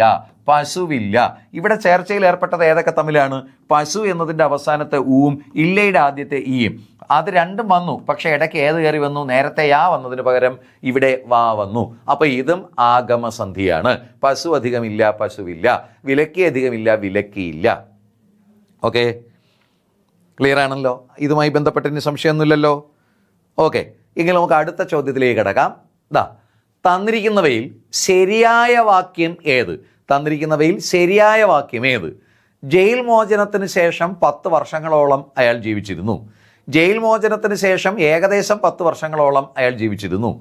പശുവില്ല. ഇവിടെ ചേർച്ചയിൽ ഏർപ്പെട്ടത് ഏതൊക്കെ തമ്മിലാണ്? പശു എന്നതിൻ്റെ അവസാനത്തെ ഊവും ഇല്ലയുടെ ആദ്യത്തെ ഈയും. അത് രണ്ടും വന്നു. പക്ഷെ ഇടയ്ക്ക് ഏത് കയറി വന്നു? നേരത്തെ യാ വന്നതിന് പകരം ഇവിടെ വാ വന്നു. അപ്പോൾ ഇതും ആഗമസന്ധിയാണ്. പശു അധികമില്ല, പശുവില്ല. വിലക്കി അധികമില്ല, വിലക്കിയില്ല. ഓക്കെ, ക്ലിയർ ആണല്ലോ? ഇതുമായി ബന്ധപ്പെട്ട് ഇനി സംശയമൊന്നുമില്ലല്ലോ? ഓക്കെ, എങ്കിൽ നമുക്ക് അടുത്ത ചോദ്യത്തിലേക്ക് കിടക്കാം. തന്നിരിക്കുന്നവയിൽ ശരിയായ വാക്യം ഏത്? തന്നിരിക്കുന്നവയിൽ ശരിയായ വാക്യം ഏത്? ജയിൽ മോചനത്തിന് ശേഷം 10 വർഷങ്ങളോളം അയാൾ ജീവിച്ചിരുന്നു. ജയിൽ മോചനത്തിന് ശേഷം ഏകദേശം 10 വർഷങ്ങളോളം അയാൾ ജീവിച്ചിരുന്നു.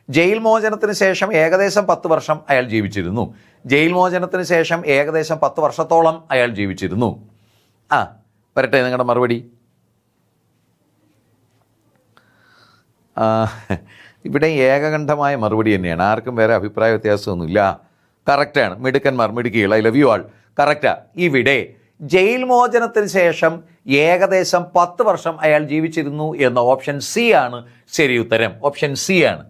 ജയിൽ മോചനത്തിന് ശേഷം ഏകദേശം 10 വർഷം അയാൾ ജീവിച്ചിരുന്നു. ജയിൽ മോചനത്തിന് ശേഷം ഏകദേശം 10 വർഷത്തോളം അയാൾ ജീവിച്ചിരുന്നു. വരട്ടെ നിങ്ങളുടെ മറുപടി. ഇവിടെ ഏകകണ്ഠമായ മറുപടി തന്നെയാണ്. ആർക്കും വേറെ അഭിപ്രായ വ്യത്യാസമൊന്നുമില്ല. കറക്റ്റാണ്. മിടുക്കന്മാർ, മിടുക്കികൾ, ഐ ലവ് യു ആൾ. കറക്റ്റാ. ഇവിടെ ജയിൽ മോചനത്തിന് ശേഷം ഏകദേശം 10 വർഷം അയാൾ ജീവിച്ചിരുന്നു എന്ന ഓപ്ഷൻ സി ആണ് ശരി ഉത്തരം. ഓപ്ഷൻ സി ആണ്.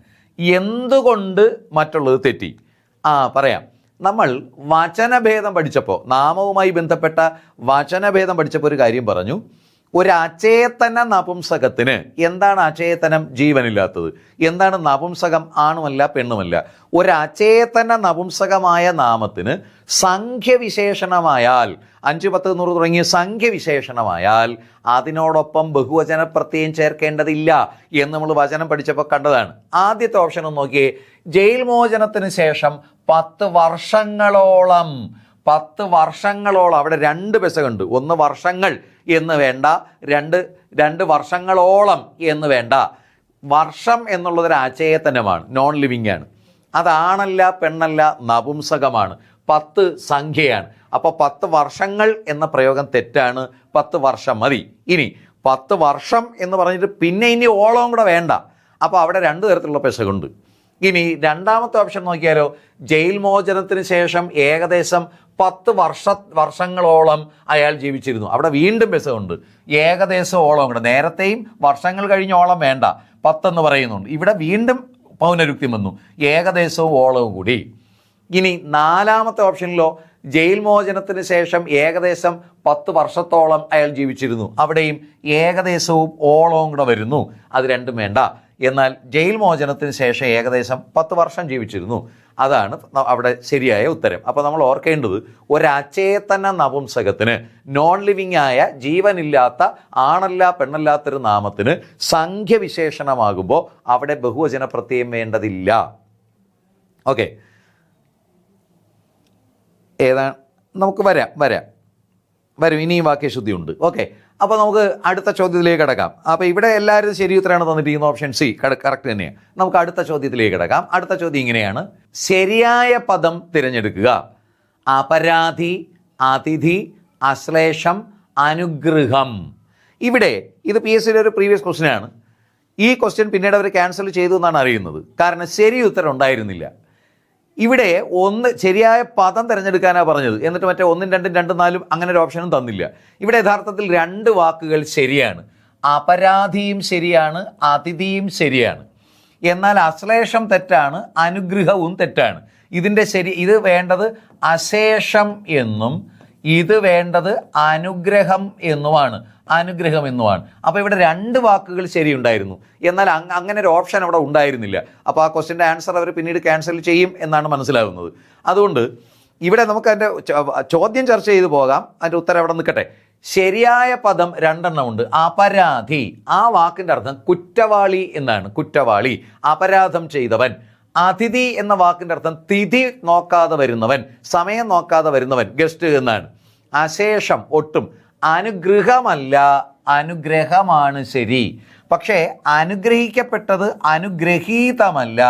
എന്തുകൊണ്ട് മറ്റുള്ളത് തെറ്റി? പറയാം. നമ്മൾ വചനഭേദം പഠിച്ചപ്പോൾ, നാമവുമായി ബന്ധപ്പെട്ട വചനഭേദം പഠിച്ചപ്പോൾ ഒരു കാര്യം പറഞ്ഞു. ഒരു അചേതന നപുംസകത്തിന് എന്താണ് അചേതനം? ജീവനില്ലാത്തത്. എന്താണ് നപുംസകം? ആണുമല്ല പെണ്ണുമല്ല. ഒരു അചേതന നപുംസകമായ നാമത്തിന് സംഖ്യവിശേഷണമായാൽ 5, 10, 100 തുടങ്ങിയ സംഖ്യവിശേഷണമായാൽ അതിനോടൊപ്പം ബഹുവചന പ്രത്യയം ചേർക്കേണ്ടതില്ല എന്ന് നമ്മൾ വചനം പഠിച്ചപ്പോൾ കണ്ടതാണ്. ആദ്യത്തെ ഓപ്ഷൻ ഒന്ന് നോക്കിയേ. ജയിൽ മോചനത്തിന് ശേഷം 10 വർഷങ്ങളോളം. 10 വർഷങ്ങളോളം. അവിടെ 2 പെസകുണ്ട്. 1 വർഷങ്ങൾ എന്ന് വേണ്ട, 2 വർഷങ്ങളോളം എന്ന് വേണ്ട. വർഷം എന്നുള്ളതൊരു അചേതനമാണ്, നോൺ ലിവിങ് ആണ്. അതാണല്ല പെണ്ണല്ല, നപുംസകമാണ്. 10 സംഖ്യയാണ്. അപ്പോൾ 10 വർഷങ്ങൾ എന്ന പ്രയോഗം തെറ്റാണ്. 10 വർഷം മതി. ഇനി 10 വർഷം എന്ന് പറഞ്ഞിട്ട് പിന്നെ ഇനി ഓളവും കൂടെ വേണ്ട. അപ്പോൾ അവിടെ 2 തരത്തിലുള്ള പെസകുണ്ട്. ഇനി രണ്ടാമത്തെ ഓപ്ഷൻ നോക്കിയാലോ. ജയിൽ മോചനത്തിന് ശേഷം ഏകദേശം 10 വർഷങ്ങളോളം അയാൾ ജീവിച്ചിരുന്നു. അവിടെ വീണ്ടും പെസകുണ്ട്. ഏകദേശം ഓളം കൂടെ. നേരത്തെയും വർഷങ്ങൾ കഴിഞ്ഞ ഓളം വേണ്ട, 10 എന്ന് പറയുന്നുണ്ട്. ഇവിടെ വീണ്ടും പൗനരുക്തി വന്നു, ഏകദേശവും ഓളവും കൂടി. ഇനി നാലാമത്തെ ഓപ്ഷനിലോ ജയിൽ മോചനത്തിന് ശേഷം ഏകദേശം 10 വർഷത്തോളം അയാൾ ജീവിച്ചിരുന്നു. അവിടെയും ഏകദേശവും ഓളവും കൂടെ വരുന്നു. അത് രണ്ടും വേണ്ട. എന്നാൽ ജയിൽ മോചനത്തിന് ശേഷം ഏകദേശം 10 വർഷം ജീവിച്ചിരുന്നു. അതാണ് അവിടെ ശരിയായ ഉത്തരം. അപ്പോൾ നമ്മൾ ഓർക്കേണ്ടത് ഒരു അചേതന നപുംസകത്തിന്, നോൺ ലിവിങ് ആയ ജീവനില്ലാത്ത ആണല്ല പെണ്ണല്ലാത്തൊരു നാമത്തിന് സംഖ്യവിശേഷണമാകുമ്പോൾ അവിടെ ബഹുവചന പ്രത്യയം വേണ്ടതില്ല. ഓക്കെ, നമുക്ക് വരും ഇനിയും വാക്യശുദ്ധിയുണ്ട്. ഓക്കെ, അപ്പോൾ നമുക്ക് അടുത്ത ചോദ്യത്തിലേക്ക് കിടക്കാം. അപ്പോൾ ഇവിടെ എല്ലാവരും ശരി ഉത്തരമാണ് തന്നിരിക്കുന്ന ഓപ്ഷൻ സി കറക്റ്റ് തന്നെയാണ്. നമുക്ക് അടുത്ത ചോദ്യത്തിലേക്ക് കിടക്കാം. അടുത്ത ചോദ്യം ഇങ്ങനെയാണ്: ശരിയായ പദം തിരഞ്ഞെടുക്കുക. അപരാധി, അതിഥി, അശ്ലേഷം, അനുഗ്രഹം. ഇവിടെ ഇത് PSCയുടെ ഒരു പ്രീവിയസ് ക്വസ്റ്റ്യനാണ്. ഈ ക്വസ്റ്റ്യൻ പിന്നീട് അവർ ക്യാൻസൽ ചെയ്തു എന്നാണ് അറിയുന്നത്. കാരണം ശരി ഉത്തരം ഉണ്ടായിരുന്നില്ല. ഇവിടെ ശരിയായ പദം തിരഞ്ഞെടുക്കാനാണ് പറഞ്ഞത്. എന്നിട്ട് മറ്റേ 1, 2, 2, 4 അങ്ങനെ ഒരു ഓപ്ഷനും തന്നില്ല. ഇവിടെ യഥാർത്ഥത്തിൽ 2 വാക്കുകൾ ശരിയാണ്. അപരാധിയും ശരിയാണ്, അതിഥിയും ശരിയാണ്. എന്നാൽ അശ്ലേഷം തെറ്റാണ്, അനുഗ്രഹവും തെറ്റാണ്. ഇത് വേണ്ടത് അശേഷം എന്നും ഇത് വേണ്ടത് അനുഗ്രഹം എന്നുമാണ്. അപ്പോൾ ഇവിടെ 2 വാക്കുകൾ ശരിയുണ്ടായിരുന്നു. എന്നാൽ അങ്ങനെ ഒരു ഓപ്ഷൻ അവിടെ ഉണ്ടായിരുന്നില്ല. അപ്പോൾ ആ ക്വസ്റ്റ്യൻ്റെ ആൻസർ അവർ പിന്നീട് ക്യാൻസൽ ചെയ്യും എന്നാണ് മനസ്സിലാകുന്നത്. അതുകൊണ്ട് ഇവിടെ നമുക്ക് അതിൻ്റെ ചോദ്യം ചർച്ച ചെയ്തു പോകാം. അതിൻ്റെ ഉത്തരം അവിടെ നിൽക്കട്ടെ. ശരിയായ പദം 2 എണ്ണം ഉണ്ട്. അപരാധി, ആ വാക്കിൻ്റെ അർത്ഥം കുറ്റവാളി എന്നാണ്. കുറ്റവാളി, അപരാധം ചെയ്തവൻ. അതിഥി എന്ന വാക്കിൻ്റെ അർത്ഥം തിഥി നോക്കാതെ വരുന്നവൻ, സമയം നോക്കാതെ വരുന്നവൻ, ഗസ്റ്റ് എന്നാണ്. അശേഷം ഒട്ടും. അനുഗ്രഹമല്ല, അനുഗ്രഹമാണ് ശരി. പക്ഷേ അനുഗ്രഹിക്കപ്പെട്ടത് അനുഗ്രഹീതമല്ല,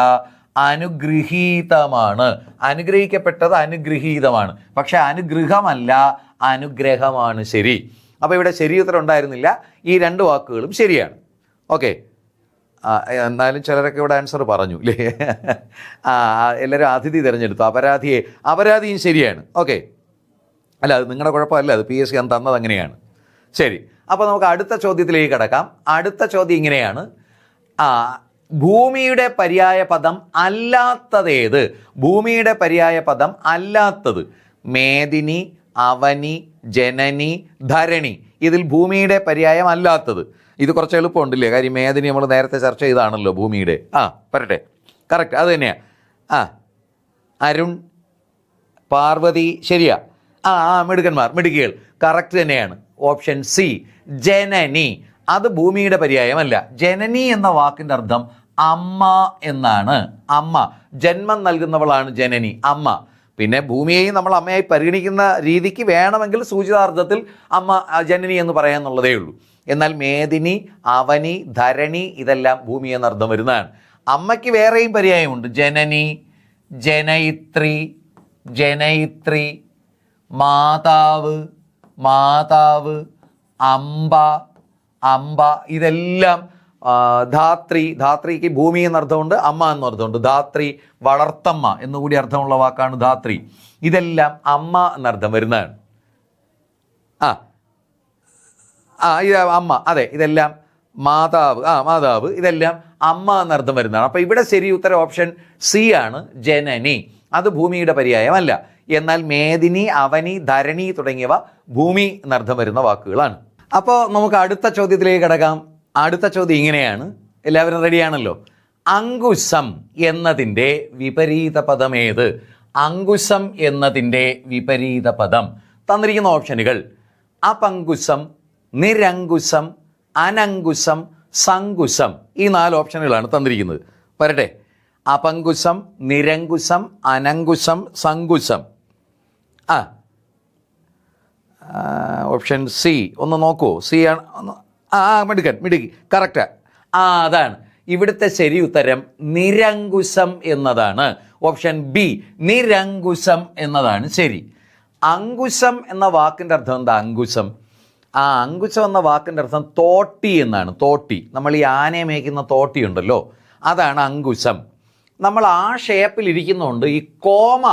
അനുഗ്രഹീതമാണ്. അനുഗ്രഹിക്കപ്പെട്ടത് അനുഗ്രഹീതമാണ്, പക്ഷെ അനുഗ്രഹമല്ല, അനുഗ്രഹമാണ് ശരി. അപ്പോൾ ഇവിടെ ശരി ഉത്തരം ഉണ്ടായിരുന്നില്ല. ഈ 2 വാക്കുകളും ശരിയാണ്. ഓക്കെ, എന്നാലും ചിലരൊക്കെ ഇവിടെ ആൻസർ പറഞ്ഞു അല്ലേ? എല്ലാവരും അതിഥി തിരഞ്ഞെടുത്തു. അപരാധിയും ശരിയാണ്. ഓക്കെ, അല്ല അത് നിങ്ങളുടെ കുഴപ്പമല്ല, അത് PSC ഞാൻ തന്നത് അങ്ങനെയാണ്. ശരി, അപ്പോൾ നമുക്ക് അടുത്ത ചോദ്യത്തിലേക്ക് കിടക്കാം. അടുത്ത ചോദ്യം ഇങ്ങനെയാണ്: ഭൂമിയുടെ പര്യായ പദം അല്ലാത്തതേത്? ഭൂമിയുടെ പര്യായ പദം അല്ലാത്തത്. മേദിനി, അവനി, ജനനി, ധരണി. ഇതിൽ ഭൂമിയുടെ പര്യായം അല്ലാത്തത്. ഇത് കുറച്ച് എളുപ്പമുണ്ടല്ലേ? കാര്യം മേദിനി നമ്മൾ നേരത്തെ ചർച്ച ചെയ്താണല്ലോ ഭൂമിയുടെ. പറയട്ടെ, കറക്റ്റ് അത് തന്നെയാണ്. അരുൺ, പാർവതി, ശരിയാ. മിടുക്കികൾ, കറക്റ്റ് തന്നെയാണ്. ഓപ്ഷൻ സി ജനനി. അത് ഭൂമിയുടെ പര്യായമല്ല. ജനനി എന്ന വാക്കിൻ്റെ അർത്ഥം അമ്മ എന്നാണ്. അമ്മ, ജന്മം നൽകുന്നവളാണ് ജനനി, അമ്മ. പിന്നെ ഭൂമിയെയും നമ്മൾ അമ്മയായി പരിഗണിക്കുന്ന രീതിക്ക് വേണമെങ്കിൽ സൂചിതാർത്ഥത്തിൽ അമ്മ ജനനി എന്ന് പറയാമെന്നുള്ളതേ ഉള്ളൂ. എന്നാൽ മേദിനി, അവനി, ധരണി ഇതെല്ലാം ഭൂമി എന്നർത്ഥം വരുന്നതാണ്. അമ്മയ്ക്ക് വേറെയും പര്യായമുണ്ട്. ജനനി, ജനയിത്രി, മാതാവ്, അമ്പ ഇതെല്ലാം. ധാത്രിക്ക് ഭൂമി എന്നർത്ഥമുണ്ട്, അമ്മ എന്നർത്ഥമുണ്ട്. ധാത്രി, വളർത്തമ്മ എന്നുകൂടി അർത്ഥമുള്ള വാക്കാണ് ധാത്രി. ഇതെല്ലാം അമ്മ എന്നർത്ഥം വരുന്നതാണ്. ഇത് അമ്മ, അതെ, ഇതെല്ലാം മാതാവ് ഇതെല്ലാം അമ്മ എന്നർത്ഥം വരുന്നതാണ്. അപ്പോൾ ഇവിടെ ശരി ഉത്തരം ഓപ്ഷൻ സി ആണ്, ജനനി. അത് ഭൂമിയുടെ പര്യായമല്ല. എന്നാൽ മേദിനി, അവനി, ധരണി തുടങ്ങിയവ ഭൂമി എന്നർത്ഥം വരുന്ന വാക്കുകളാണ്. അപ്പോൾ നമുക്ക് അടുത്ത ചോദ്യത്തിലേക്ക് കിടക്കാം. അടുത്ത ചോദ്യം ഇങ്ങനെയാണ്. എല്ലാവരും റെഡിയാണല്ലോ? അങ്കുശം എന്നതിൻ്റെ വിപരീത പദം ഏത്? അങ്കുശം എന്നതിൻ്റെ വിപരീത പദം. തന്നിരിക്കുന്ന ഓപ്ഷനുകൾ: അപങ്കുശം, നിരങ്കുശം, അനങ്കുശം, സങ്കുശം. ഈ 4 ഓപ്ഷനുകളാണ് തന്നിരിക്കുന്നത്. വരട്ടെ: അപങ്കുശം, നിരങ്കുശം, അനങ്കുശം, സങ്കുശം. ഓപ്ഷൻ സി ഒന്ന് നോക്കൂ. സി ആണ്. മിടുക്കി, കറക്റ്റാ. അതാണ് ഇവിടുത്തെ ശരി ഉത്തരം. നിരങ്കുശം എന്നതാണ്. ഓപ്ഷൻ ബി, നിരങ്കുശം എന്നതാണ് ശരി. അങ്കുശം എന്ന വാക്കിൻ്റെ അർത്ഥം എന്താ? അങ്കുശം അങ്കുശം എന്ന വാക്കിൻ്റെ അർത്ഥം തോട്ടി എന്നാണ്. തോട്ടി, നമ്മൾ ഈ ആനയെ മേയ്ക്കുന്ന തോട്ടി ഉണ്ടല്ലോ, അതാണ് അങ്കുശം. നമ്മൾ ആ ഷേപ്പിൽ ഇരിക്കുന്നതുകൊണ്ട് ഈ കോമ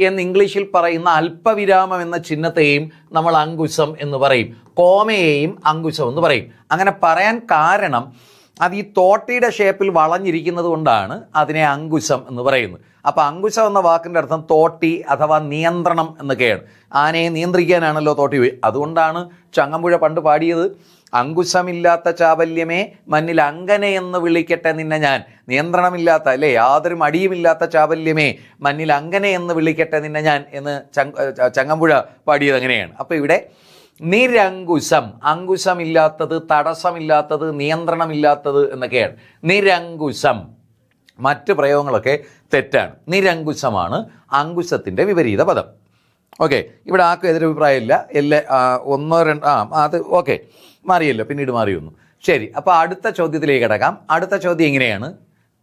എന്ന് ഇംഗ്ലീഷിൽ പറയുന്ന അല്പവിരാമം എന്ന ചിഹ്നത്തെയും നമ്മൾ അങ്കുശം എന്ന് പറയും. കോമയെയും അങ്കുശം എന്ന് പറയും. അങ്ങനെ പറയാൻ കാരണം അത് ഈ തോട്ടിയുടെ ഷേപ്പിൽ വളഞ്ഞിരിക്കുന്നത് കൊണ്ടാണ് അതിനെ അങ്കുശം എന്ന് പറയുന്നത്. അപ്പോൾ അങ്കുശം എന്ന വാക്കിൻ്റെ അർത്ഥം തോട്ടി അഥവാ നിയന്ത്രണം എന്നൊക്കെയാണ്. ആനയെ നിയന്ത്രിക്കാനാണല്ലോ തോട്ടി. അതുകൊണ്ടാണ് ചങ്ങമ്പുഴ പണ്ട് പാടിയത്, അങ്കുശമില്ലാത്ത ചാബല്യമേ മഞ്ഞിൽ അങ്കനെ എന്ന് വിളിക്കട്ടെ നിന്നെ ഞാൻ. നിയന്ത്രണമില്ലാത്ത, അല്ലേ, യാതൊരു മടിയുമില്ലാത്ത ചാബല്യമേ മഞ്ഞിൽ അങ്കനെ എന്ന് വിളിക്കട്ടെ നിന്നെ ഞാൻ എന്ന് ചങ്ങമ്പുഴ പാടിയത് അങ്ങനെയാണ്. അപ്പോൾ ഇവിടെ നിരങ്കുശം, അങ്കുശമില്ലാത്തത്, തടസ്സമില്ലാത്തത്, നിയന്ത്രണമില്ലാത്തത് എന്നൊക്കെയാണ് നിരങ്കുശം. മറ്റ് പ്രയോഗങ്ങളൊക്കെ തെറ്റാണ്. നിരങ്കുശമാണ് അങ്കുശത്തിൻ്റെ വിപരീത പദം. ഓക്കെ, ഇവിടെ ആർക്കും എതിരഭിപ്രായമില്ല. ഒന്നോ രണ്ടോ അത് ഓക്കെ, മാറിയല്ലോ, പിന്നീട് മാറി വന്നു. ശരി, അപ്പോൾ അടുത്ത ചോദ്യത്തിലേക്ക് കിടക്കാം. അടുത്ത ചോദ്യം ഇങ്ങനെയാണ്: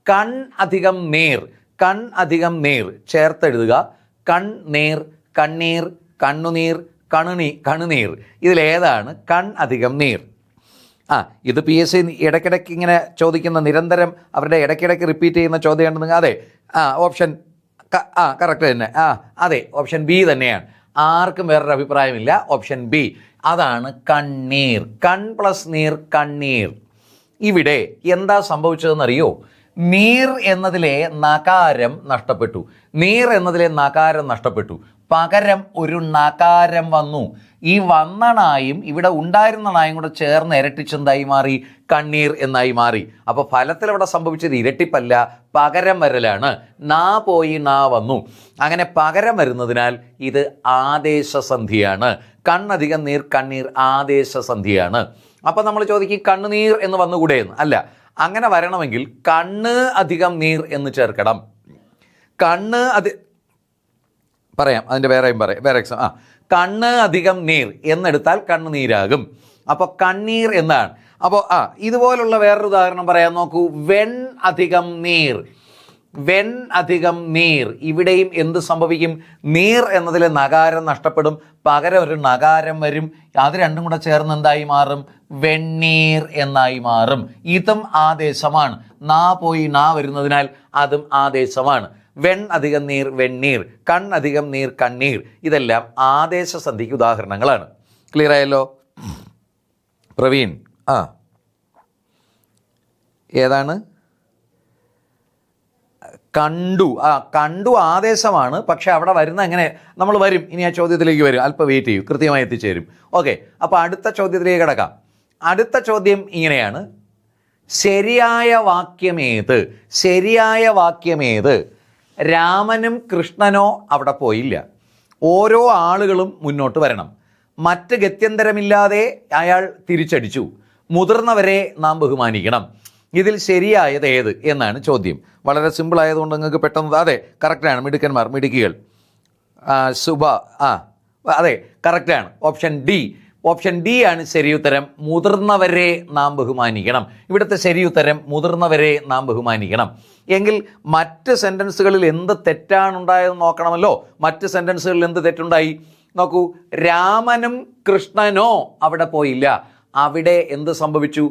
കൺ അധികം നേർ, കൺ അധികം നേർ ചേർത്തെഴുതുക. കൺ നേർ, കണ്ണീർ, കണ്ണുനീർ, കണുനീർ. ഇതിലേതാണ് കൺ അധികം നീർ? ഇത് PSC ഇടയ്ക്കിടയ്ക്ക് ഇങ്ങനെ ചോദിക്കുന്ന, നിരന്തരം അവരുടെ ഇടയ്ക്കിടയ്ക്ക് റിപ്പീറ്റ് ചെയ്യുന്ന ചോദ്യമാണ്. നിങ്ങൾ അതെ, ഓപ്ഷൻ കറക്റ്റ് തന്നെ. അതെ, ഓപ്ഷൻ ബി തന്നെയാണ്. ആർക്കും വേറൊരു അഭിപ്രായമില്ല. ഓപ്ഷൻ ബി, അതാണ് കണ്ണീർ. കൺ പ്ലസ് നീർ, കണ്ണീർ. ഇവിടെ എന്താ സംഭവിച്ചതെന്നറിയോ? നീർ എന്നതിലെ നകാരം നഷ്ടപ്പെട്ടു. നീർ എന്നതിലെ നകാരം നഷ്ടപ്പെട്ടു. പകരം ഒരു നകാരം വന്നു. ഈ വന്ന നായും ഇവിടെ ഉണ്ടായിരുന്ന നായും കൂടെ ചേർന്ന് ഇരട്ടിച്ചെന്തായി മാറി? കണ്ണീർ എന്നായി മാറി. അപ്പോൾ ഫലത്തിൽ അവിടെ സംഭവിച്ചത് ഇരട്ടിപ്പല്ല, പകരം വരലാണ്. നാ പോയി നാ വന്നു. അങ്ങനെ പകരം വരുന്നതിനാൽ ഇത് ആദേശസന്ധിയാണ്. കണ്ണധികം നീർ, കണ്ണീർ ആദേശസന്ധിയാണ്. അപ്പം നമ്മൾ ചോദിക്കും, കണ്ണുനീർ എന്ന് വന്നുകൂടെ എന്ന്. അല്ല, അങ്ങനെ വരണമെങ്കിൽ കണ്ണ് അധികം നീർ എന്ന് ചേർക്കണം. കണ്ണ് പറയാം, അതിൻ്റെ വേറെ എക്സാം. കണ്ണ് അധികം നീർ എന്നെടുത്താൽ കണ്ണുനീരാകും. അപ്പോൾ കണ്ണീർ എന്നാണ്. അപ്പോൾ ഇതുപോലുള്ള വേറൊരു ഉദാഹരണം പറയാൻ നോക്കൂ. വെൺ അധികം നീർ, വെൺ അധികം നീർ. ഇവിടെയും എന്ത് സംഭവിക്കും? നീർ എന്നതിലെ നകാരം നഷ്ടപ്പെടും, പകരം ഒരു നകാരം വരും. അത് രണ്ടും കൂടെ ചേർന്ന് എന്തായി മാറും? വെണ്ണീർ എന്നായി മാറും. ഇതും ആദേശമാണ്. നാ പോയി നാ വരുന്നതിനാൽ അതും ആദേശമാണ്. വെൺ അധികം നീർ, വെണ്ണീർ. കൺ അധികം നീർ, കണ്ണീർ. ഇതെല്ലാം ആദേശസന്ധിക്ക് ഉദാഹരണങ്ങളാണ്. ക്ലിയർ ആയല്ലോ? പ്രവീൺ, ഏതാണ്? കണ്ടു. കണ്ടു ആദേശമാണ്, പക്ഷെ അവിടെ വരുന്ന എങ്ങനെ നമ്മൾ വരും. ഇനി ആ ചോദ്യത്തിലേക്ക് വരും, അല്പം വെയിറ്റ് ചെയ്യൂ, കൃത്യമായി എത്തിച്ചേരും. ഓക്കെ, അപ്പോൾ അടുത്ത ചോദ്യത്തിലേക്ക് കിടക്കാം. അടുത്ത ചോദ്യം ഇങ്ങനെയാണ്: ശരിയായ വാക്യമേത്? ശരിയായ വാക്യമേത്? രാമനും കൃഷ്ണനോ അവിടെ പോയില്ല. ഓരോ ആളുകളും മുന്നോട്ട് വരണം. മറ്റ് ഗത്യന്തരമില്ലാതെ അയാൾ തിരിച്ചടിച്ചു. മുതിർന്നവരെ നാം ബഹുമാനിക്കണം. ഇതിൽ ശരിയായത് ഏത് എന്നാണ് ചോദ്യം. വളരെ സിമ്പിൾ ആയതുകൊണ്ട് നിങ്ങൾക്ക് പെട്ടെന്ന് അതെ കറക്റ്റാണ്. മിടുക്കന്മാർ, മിടുക്കികൾ. ശുഭ, അതെ കറക്റ്റാണ്. Option D. ഓപ്ഷൻ ഡി ആണ് ശരിയുത്തരം. മുതിർന്നവരെ നാം ബഹുമാനിക്കണം. ഇവിടുത്തെ ശരിയുത്തരം മുതിർന്നവരെ നാം ബഹുമാനിക്കണം. എങ്കിൽ മറ്റ് സെൻറ്റൻസുകളിൽ എന്ത് തെറ്റാണുണ്ടായതെന്ന് നോക്കണമല്ലോ. മറ്റ് സെൻറ്റൻസുകളിൽ എന്ത് തെറ്റുണ്ടായി നോക്കൂ. രാമനും കൃഷ്ണനോ അവിടെ പോയില്ല. അവിടെ എന്ത് സംഭവിച്ചു?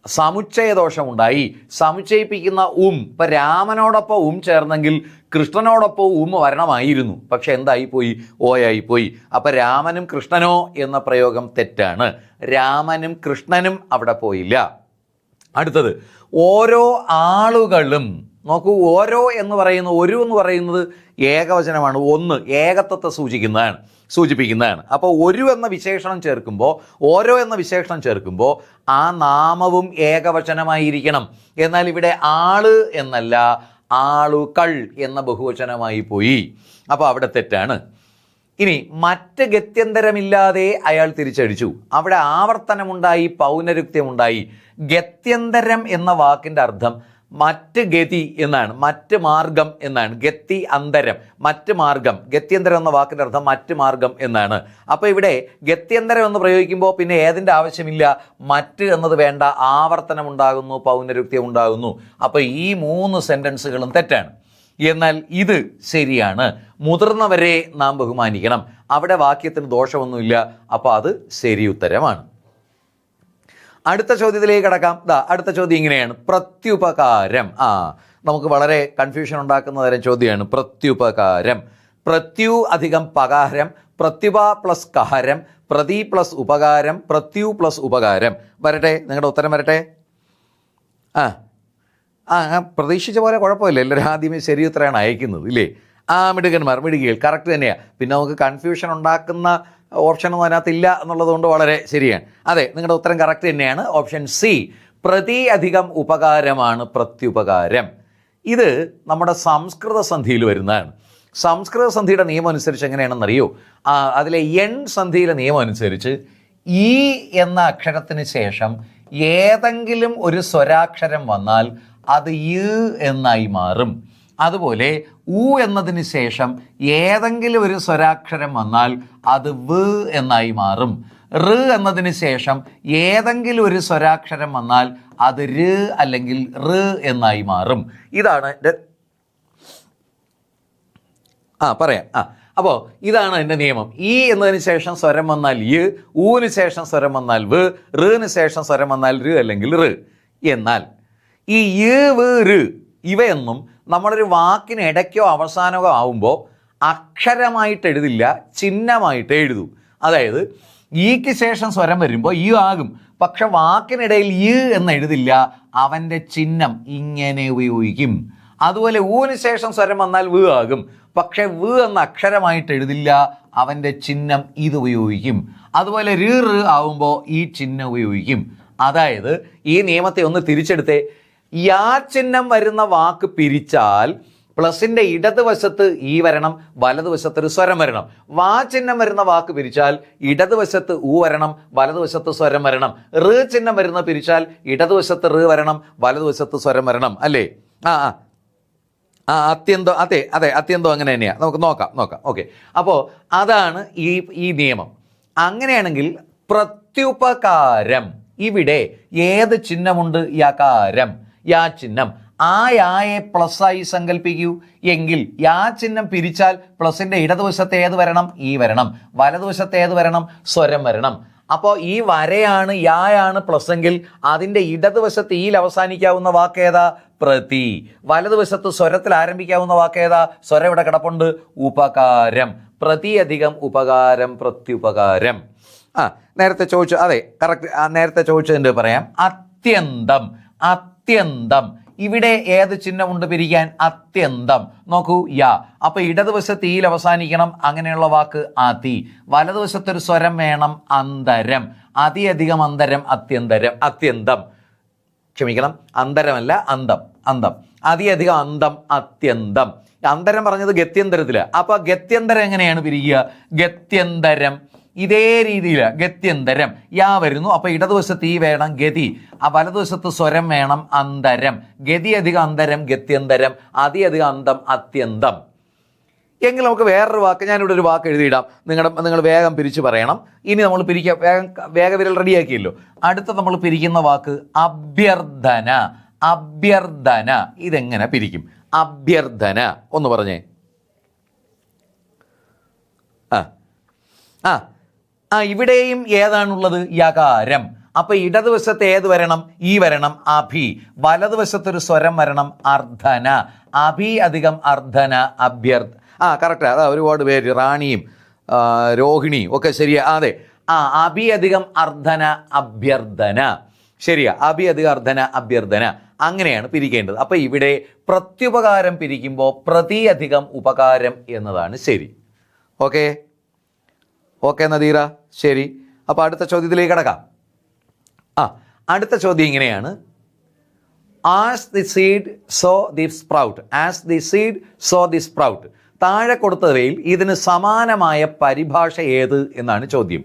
സമുച്ചയദോഷമുണ്ടായി. സമുച്ചയിപ്പിക്കുന്ന ഇപ്പം രാമനോടൊപ്പം ചേർന്നെങ്കിൽ കൃഷ്ണനോടൊപ്പം വരണമായിരുന്നു. പക്ഷെ എന്തായിപ്പോയി? ഓയായിപ്പോയി. അപ്പം രാമനും കൃഷ്ണനോ എന്ന പ്രയോഗം തെറ്റാണ്. രാമനും കൃഷ്ണനും അവിടെ പോയില്ല. അടുത്തത്, ഓരോ ആളുകളും. നോക്കൂ, ഓരോ എന്ന് പറയുന്നത്, ഒരു എന്ന് പറയുന്നത് ഏകവചനമാണ്. ഒന്ന് ഏകത്വത്തെ സൂചിപ്പിക്കുന്നതാണ്. അപ്പോൾ ഒരു എന്ന വിശേഷണം ചേർക്കുമ്പോൾ, ഓരോ എന്ന വിശേഷണം ചേർക്കുമ്പോൾ ആ നാമവും ഏകവചനമായിരിക്കണം. എന്നാൽ ഇവിടെ ആള് എന്നല്ല, ആളുകൾ എന്ന ബഹുവചനമായി പോയി. അപ്പോൾ അവിടെ തെറ്റാണ്. ഇനി മറ്റ് ഗത്യന്തരമില്ലാതെ അയാൾ തിരിച്ചടിച്ചു. അവിടെ ആവർത്തനമുണ്ടായി, പൗനരുക്ത്യമുണ്ടായി. ഗത്യന്തരം എന്ന വാക്കിൻ്റെ അർത്ഥം മറ്റ് ഗതി എന്നാണ്, മറ്റ് മാർഗം എന്നാണ്. ഗതി അന്തരം, മറ്റ് മാർഗം. ഗത്യന്തരം എന്ന വാക്കിൻ്റെ അർത്ഥം മറ്റ് മാർഗം എന്നാണ്. അപ്പോൾ ഇവിടെ ഗത്യന്തരം എന്ന് പ്രയോഗിക്കുമ്പോൾ പിന്നെ ഏതിൻ്റെ ആവശ്യമില്ല? മറ്റ് എന്നത് വേണ്ട. ആവർത്തനം ഉണ്ടാകുന്നു, പൗനരുക്ത്യം ഉണ്ടാകുന്നു. അപ്പോൾ ഈ 3 സെൻറ്റൻസുകളും തെറ്റാണ്. എന്നാൽ ഇത് ശരിയാണ്. മുതിർന്നവരെ നാം ബഹുമാനിക്കണം. അവിടെ വാക്യത്തിന് ദോഷമൊന്നുമില്ല. അപ്പോൾ അത് ശരിയുത്തരമാണ്. അടുത്ത ചോദ്യത്തിലേക്ക് കടക്കാം. അടുത്ത ചോദ്യം ഇങ്ങനെയാണ്: പ്രത്യുപകാരം. നമുക്ക് വളരെ കൺഫ്യൂഷൻ ഉണ്ടാക്കുന്ന തരം ചോദ്യമാണ് പ്രത്യുപകാരം. പ്രത്യു അധികം പകാരം, പ്രത്യുപ പ്ലസ് കഹാരം, പ്രതി പ്ലസ് ഉപകാരം, പ്രത്യു പ്ലസ് ഉപകാരം. വരട്ടെ, നിങ്ങളുടെ ഉത്തരം വരട്ടെ. ആ പ്രതീക്ഷിച്ച പോലെ കുഴപ്പമില്ല, എല്ലാവരും ആദ്യമേ ശരി ഉത്തരമാണ് അയക്കുന്നത് ഇല്ലേ? മിടുകികൾ കറക്റ്റ് തന്നെയാണ്. പിന്നെ നമുക്ക് കൺഫ്യൂഷൻ ഉണ്ടാക്കുന്ന ഓപ്ഷനൊന്നും അതിനകത്തില്ല എന്നുള്ളത് കൊണ്ട് വളരെ ശരിയാണ്. അതെ, നിങ്ങളുടെ ഉത്തരം കറക്റ്റ് തന്നെയാണ്. ഓപ്ഷൻ സി, പ്രതി അധികം ഉപകാരമാണ് പ്രത്യുപകാരം. ഇത് നമ്മുടെ സംസ്കൃത സന്ധിയിൽ വരുന്നതാണ്. സംസ്കൃത സന്ധിയുടെ നിയമം അനുസരിച്ച് എങ്ങനെയാണെന്നറിയോ? അതിലെ എൺ സന്ധിയിലെ നിയമം അനുസരിച്ച് ഈ എന്ന അക്ഷരത്തിന് ശേഷം ഏതെങ്കിലും ഒരു സ്വരാക്ഷരം വന്നാൽ അത് യ് എന്നായി മാറും. അതുപോലെ ഉ എന്നതിന് ശേഷം ഏതെങ്കിലും ഒരു സ്വരാക്ഷരം വന്നാൽ അത് വ് എന്നായി മാറും. ഋ എന്നതിന് ശേഷം ഏതെങ്കിലും ഒരു സ്വരാക്ഷരം വന്നാൽ അത് ര് അല്ലെങ്കിൽ ഋ എന്നായി മാറും. ഇതാണ് എൻ്റെ പറയാം. അപ്പോൾ ഇതാണ് എൻ്റെ നിയമം. ഈ എന്നതിന് ശേഷം സ്വരം വന്നാൽ യ്, ഊന് ശേഷം സ്വരം വന്നാൽ വ്, ഋന് ശേഷം സ്വരം വന്നാൽ ര് അല്ലെങ്കിൽ ഋ. എന്നാൽ ഈ യ് വ് ര് ഇവയൊന്നും നമ്മളൊരു വാക്കിന് ഇടയ്ക്കോ അവസാനമോ ആവുമ്പോൾ അക്ഷരമായിട്ട് എഴുതില്ല, ചിഹ്നമായിട്ട് എഴുതൂ. അതായത് ഈക്ക് ശേഷം സ്വരം വരുമ്പോൾ യു ആകും, പക്ഷെ വാക്കിനിടയിൽ യ് എന്ന് എഴുതില്ല, അവൻ്റെ ചിഹ്നം ഇങ്ങനെ ഉപയോഗിക്കും. അതുപോലെ ഊന് ശേഷം സ്വരം വന്നാൽ വ് ആകും, പക്ഷെ വ് എന്ന അക്ഷരമായിട്ട് എഴുതില്ല, അവൻ്റെ ചിഹ്നം ഇത് ഉപയോഗിക്കും. അതുപോലെ ര് റ് ആവുമ്പോൾ ഈ ചിഹ്നം ഉപയോഗിക്കും. അതായത് ഈ നിയമത്തെ ഒന്ന് തിരിച്ചെടുത്തേ. യാ ചിഹ്നം വരുന്ന വാക്ക് പിരിച്ചാൽ പ്ലസിൻ്റെ ഇടതുവശത്ത് ഈ വരണം, വലതുവശത്ത് ഒരു സ്വരം വരണം. വാ ചിഹ്നം വരുന്ന വാക്ക് പിരിച്ചാൽ ഇടതുവശത്ത് ഊ വരണം, വലതുവശത്ത് സ്വരം വരണം. റ് ചിഹ്നം വരുന്ന പിരിച്ചാൽ ഇടതുവശത്ത് റ് വരണം, വലതുവശത്ത് സ്വരം വരണം. അല്ലേ? അത്യന്തം. അതെ അത്യന്തം അങ്ങനെ തന്നെയാണ്. നമുക്ക് നോക്കാം. ഓക്കെ, അപ്പോൾ അതാണ് ഈ നിയമം. അങ്ങനെയാണെങ്കിൽ പ്രത്യുപകാരം, ഇവിടെ ഏത് ചിഹ്നമുണ്ട്? യകാരം, യാ ചിഹ്നം. ആ യായെ പ്ലസ് ആയി സങ്കല്പിക്കൂ. എങ്കിൽ യാ ചിഹ്നം പിരിച്ചാൽ പ്ലസിൻ്റെ ഇടതുവശത്ത് ഏത് വരണം? ഈ വരണം. വലതുവശത്ത് ഏത് വരണം? സ്വരം വരണം. അപ്പോൾ ഈ വരയാണ്, യായാണ് പ്ലസ് എങ്കിൽ അതിൻ്റെ ഇടതുവശത്ത് ഈയിൽ അവസാനിക്കാവുന്ന വാക്ക് ഏതാ? പ്രതി. വലതുവശത്ത് സ്വരത്തിൽ ആരംഭിക്കാവുന്ന വാക്ക് ഏതാ? സ്വരം ഇവിടെ കിടപ്പുണ്ട്, ഉപകാരം. പ്രതി അധികം ഉപകാരം പ്രത്യുപകാരം. നേരത്തെ ചോദിച്ചു, അതെ കറക്റ്റ്. നേരത്തെ ചോദിച്ചതിൻ്റെ പറയാം. അത്യന്തം. ഇവിടെ ഏത് ചിഹ്നമുണ്ട് പിരിക്കാൻ? അത്യന്തം. നോക്കൂ, യാ. അപ്പൊ ഇടതുവശത്ത് ഈയിൽ അവസാനിക്കണം, അങ്ങനെയുള്ള വാക്ക് അതി. വലതുവശത്തൊരു സ്വരം വേണം, അന്തരം. അതിയധികം അന്തരം, അത്യന്തം. ക്ഷമിക്കണം, അന്തരമല്ല, അന്തം. അതിയധികം അന്തം, അത്യന്തം. അന്തരം പറഞ്ഞത് ഗത്യന്തരത്തില്. അപ്പൊ ഗത്യന്തരം എങ്ങനെയാണ് പിരിക്കുക? ഗത്യന്തരം ഇതേ രീതിയിൽ ഗത്യന്തരം. യാ വരുന്നു, അപ്പൊ ഇടതുവശത്ത് ഈ വേണം, ഗതി. വലതുവശത്ത് സ്വരം വേണം, അന്തരം. ഗതി അധികം അന്തരം, ഗത്യന്തരം. അതിയധികം അന്തം, അത്യന്തം. എങ്കിൽ നമുക്ക് വേറൊരു വാക്ക്, ഞാനിവിടെ ഒരു വാക്ക് എഴുതിയിടാം. നിങ്ങൾ വേഗം പിരിച്ചു പറയണം. ഇനി നമ്മൾ വേഗ വിരൽ റെഡിയാക്കിയല്ലോ. അടുത്ത നമ്മൾ പിരിക്കുന്ന വാക്ക് അഭ്യർത്ഥന. ഇതെങ്ങനെ പിരിക്കും? അഭ്യർത്ഥന ഒന്ന് പറഞ്ഞേ. ഇവിടെയും ഏതാണുള്ളത്? യകാരം. അപ്പൊ ഇടതുവശത്ത് ഏത് വരണം? ഈ വരണം, അഭി. വലതുവശത്തൊരു സ്വരം വരണം, അർദ്ധന. അഭി അധികം അർദ്ധന, കറക്റ്റ്. അതാ ഒരുപാട് പേര്, റാണിയും രോഹിണിയും ഒക്കെ ശരിയാ. അതെ, അഭി അധികം അർദ്ധന, അഭ്യർത്ഥന. ശരിയാ, അഭി അധികം അർദ്ധന, അഭ്യർത്ഥന. അങ്ങനെയാണ് പിരിക്കേണ്ടത്. അപ്പൊ ഇവിടെ പ്രത്യുപകാരം പിരിക്കുമ്പോൾ പ്രതി അധികം ഉപകാരം എന്നതാണ് ശരി. ഓക്കെ നദീറ, ശരി. അപ്പോൾ അടുത്ത ചോദ്യത്തിലേക്ക് കിടക്കാം. അടുത്ത ചോദ്യം ഇങ്ങനെയാണ്. As the seed so the sprout. താഴെ കൊടുത്തവയിൽ ഇതിന് സമാനമായ പരിഭാഷ ഏത് എന്നാണ് ചോദ്യം.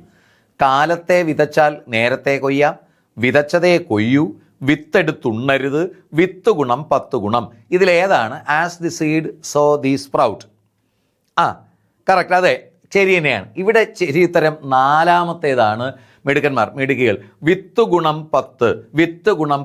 കാലത്തെ വിതച്ചാൽ നേരത്തെ കൊയ്യാം, വിതച്ചതേ കൊയ്യൂ, വിത്തെടുത്തുണ്ണരുത്, വിത്ത് ഗുണം 10 ഗുണം. ഇതിലേതാണ് as the seed so the sprout? Correct, അതെ ശരി തന്നെയാണ്. ഇവിടെ ശരി ഉത്തരം നാലാമത്തേതാണ്. മിടുക്കികൾ. വിത്ത് ഗുണം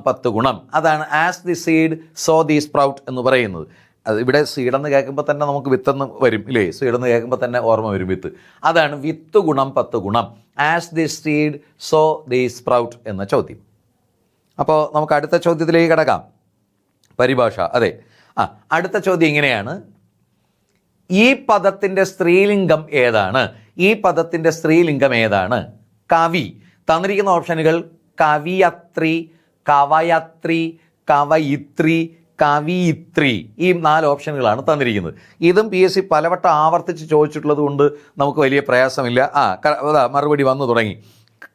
10 ഗുണം. അതാണ് as the seed so the sprout എന്ന് പറയുന്നത്. അത് ഇവിടെ സീഡെന്ന് കേൾക്കുമ്പോൾ തന്നെ നമുക്ക് വിത്തെന്ന് വരും ഇല്ലേ? സീഡെന്ന് കേൾക്കുമ്പോൾ തന്നെ ഓർമ്മ വരും വിത്ത്. അതാണ് വിത്ത് ഗുണം 10 ഗുണം. As the seed so the sprout എന്ന ചോദ്യം. അപ്പോൾ നമുക്ക് അടുത്ത ചോദ്യത്തിലേക്ക് കിടക്കാം. പരിഭാഷ, അതെ. അടുത്ത ചോദ്യം ഇങ്ങനെയാണ്. ഈ പദത്തിൻ്റെ സ്ത്രീലിംഗം ഏതാണ്? കവി. തന്നിരിക്കുന്ന ഓപ്ഷനുകൾ കവിയത്രി, കവയത്രി, കവയിത്രി, കവിയിത്രി. ഈ 4 ഓപ്ഷനുകളാണ് തന്നിരിക്കുന്നത്. ഇതും PSC പലവട്ടം ആവർത്തിച്ച് ചോദിച്ചിട്ടുള്ളത് കൊണ്ട് നമുക്ക് വലിയ പ്രയാസമില്ല. മറുപടി വന്നു തുടങ്ങി.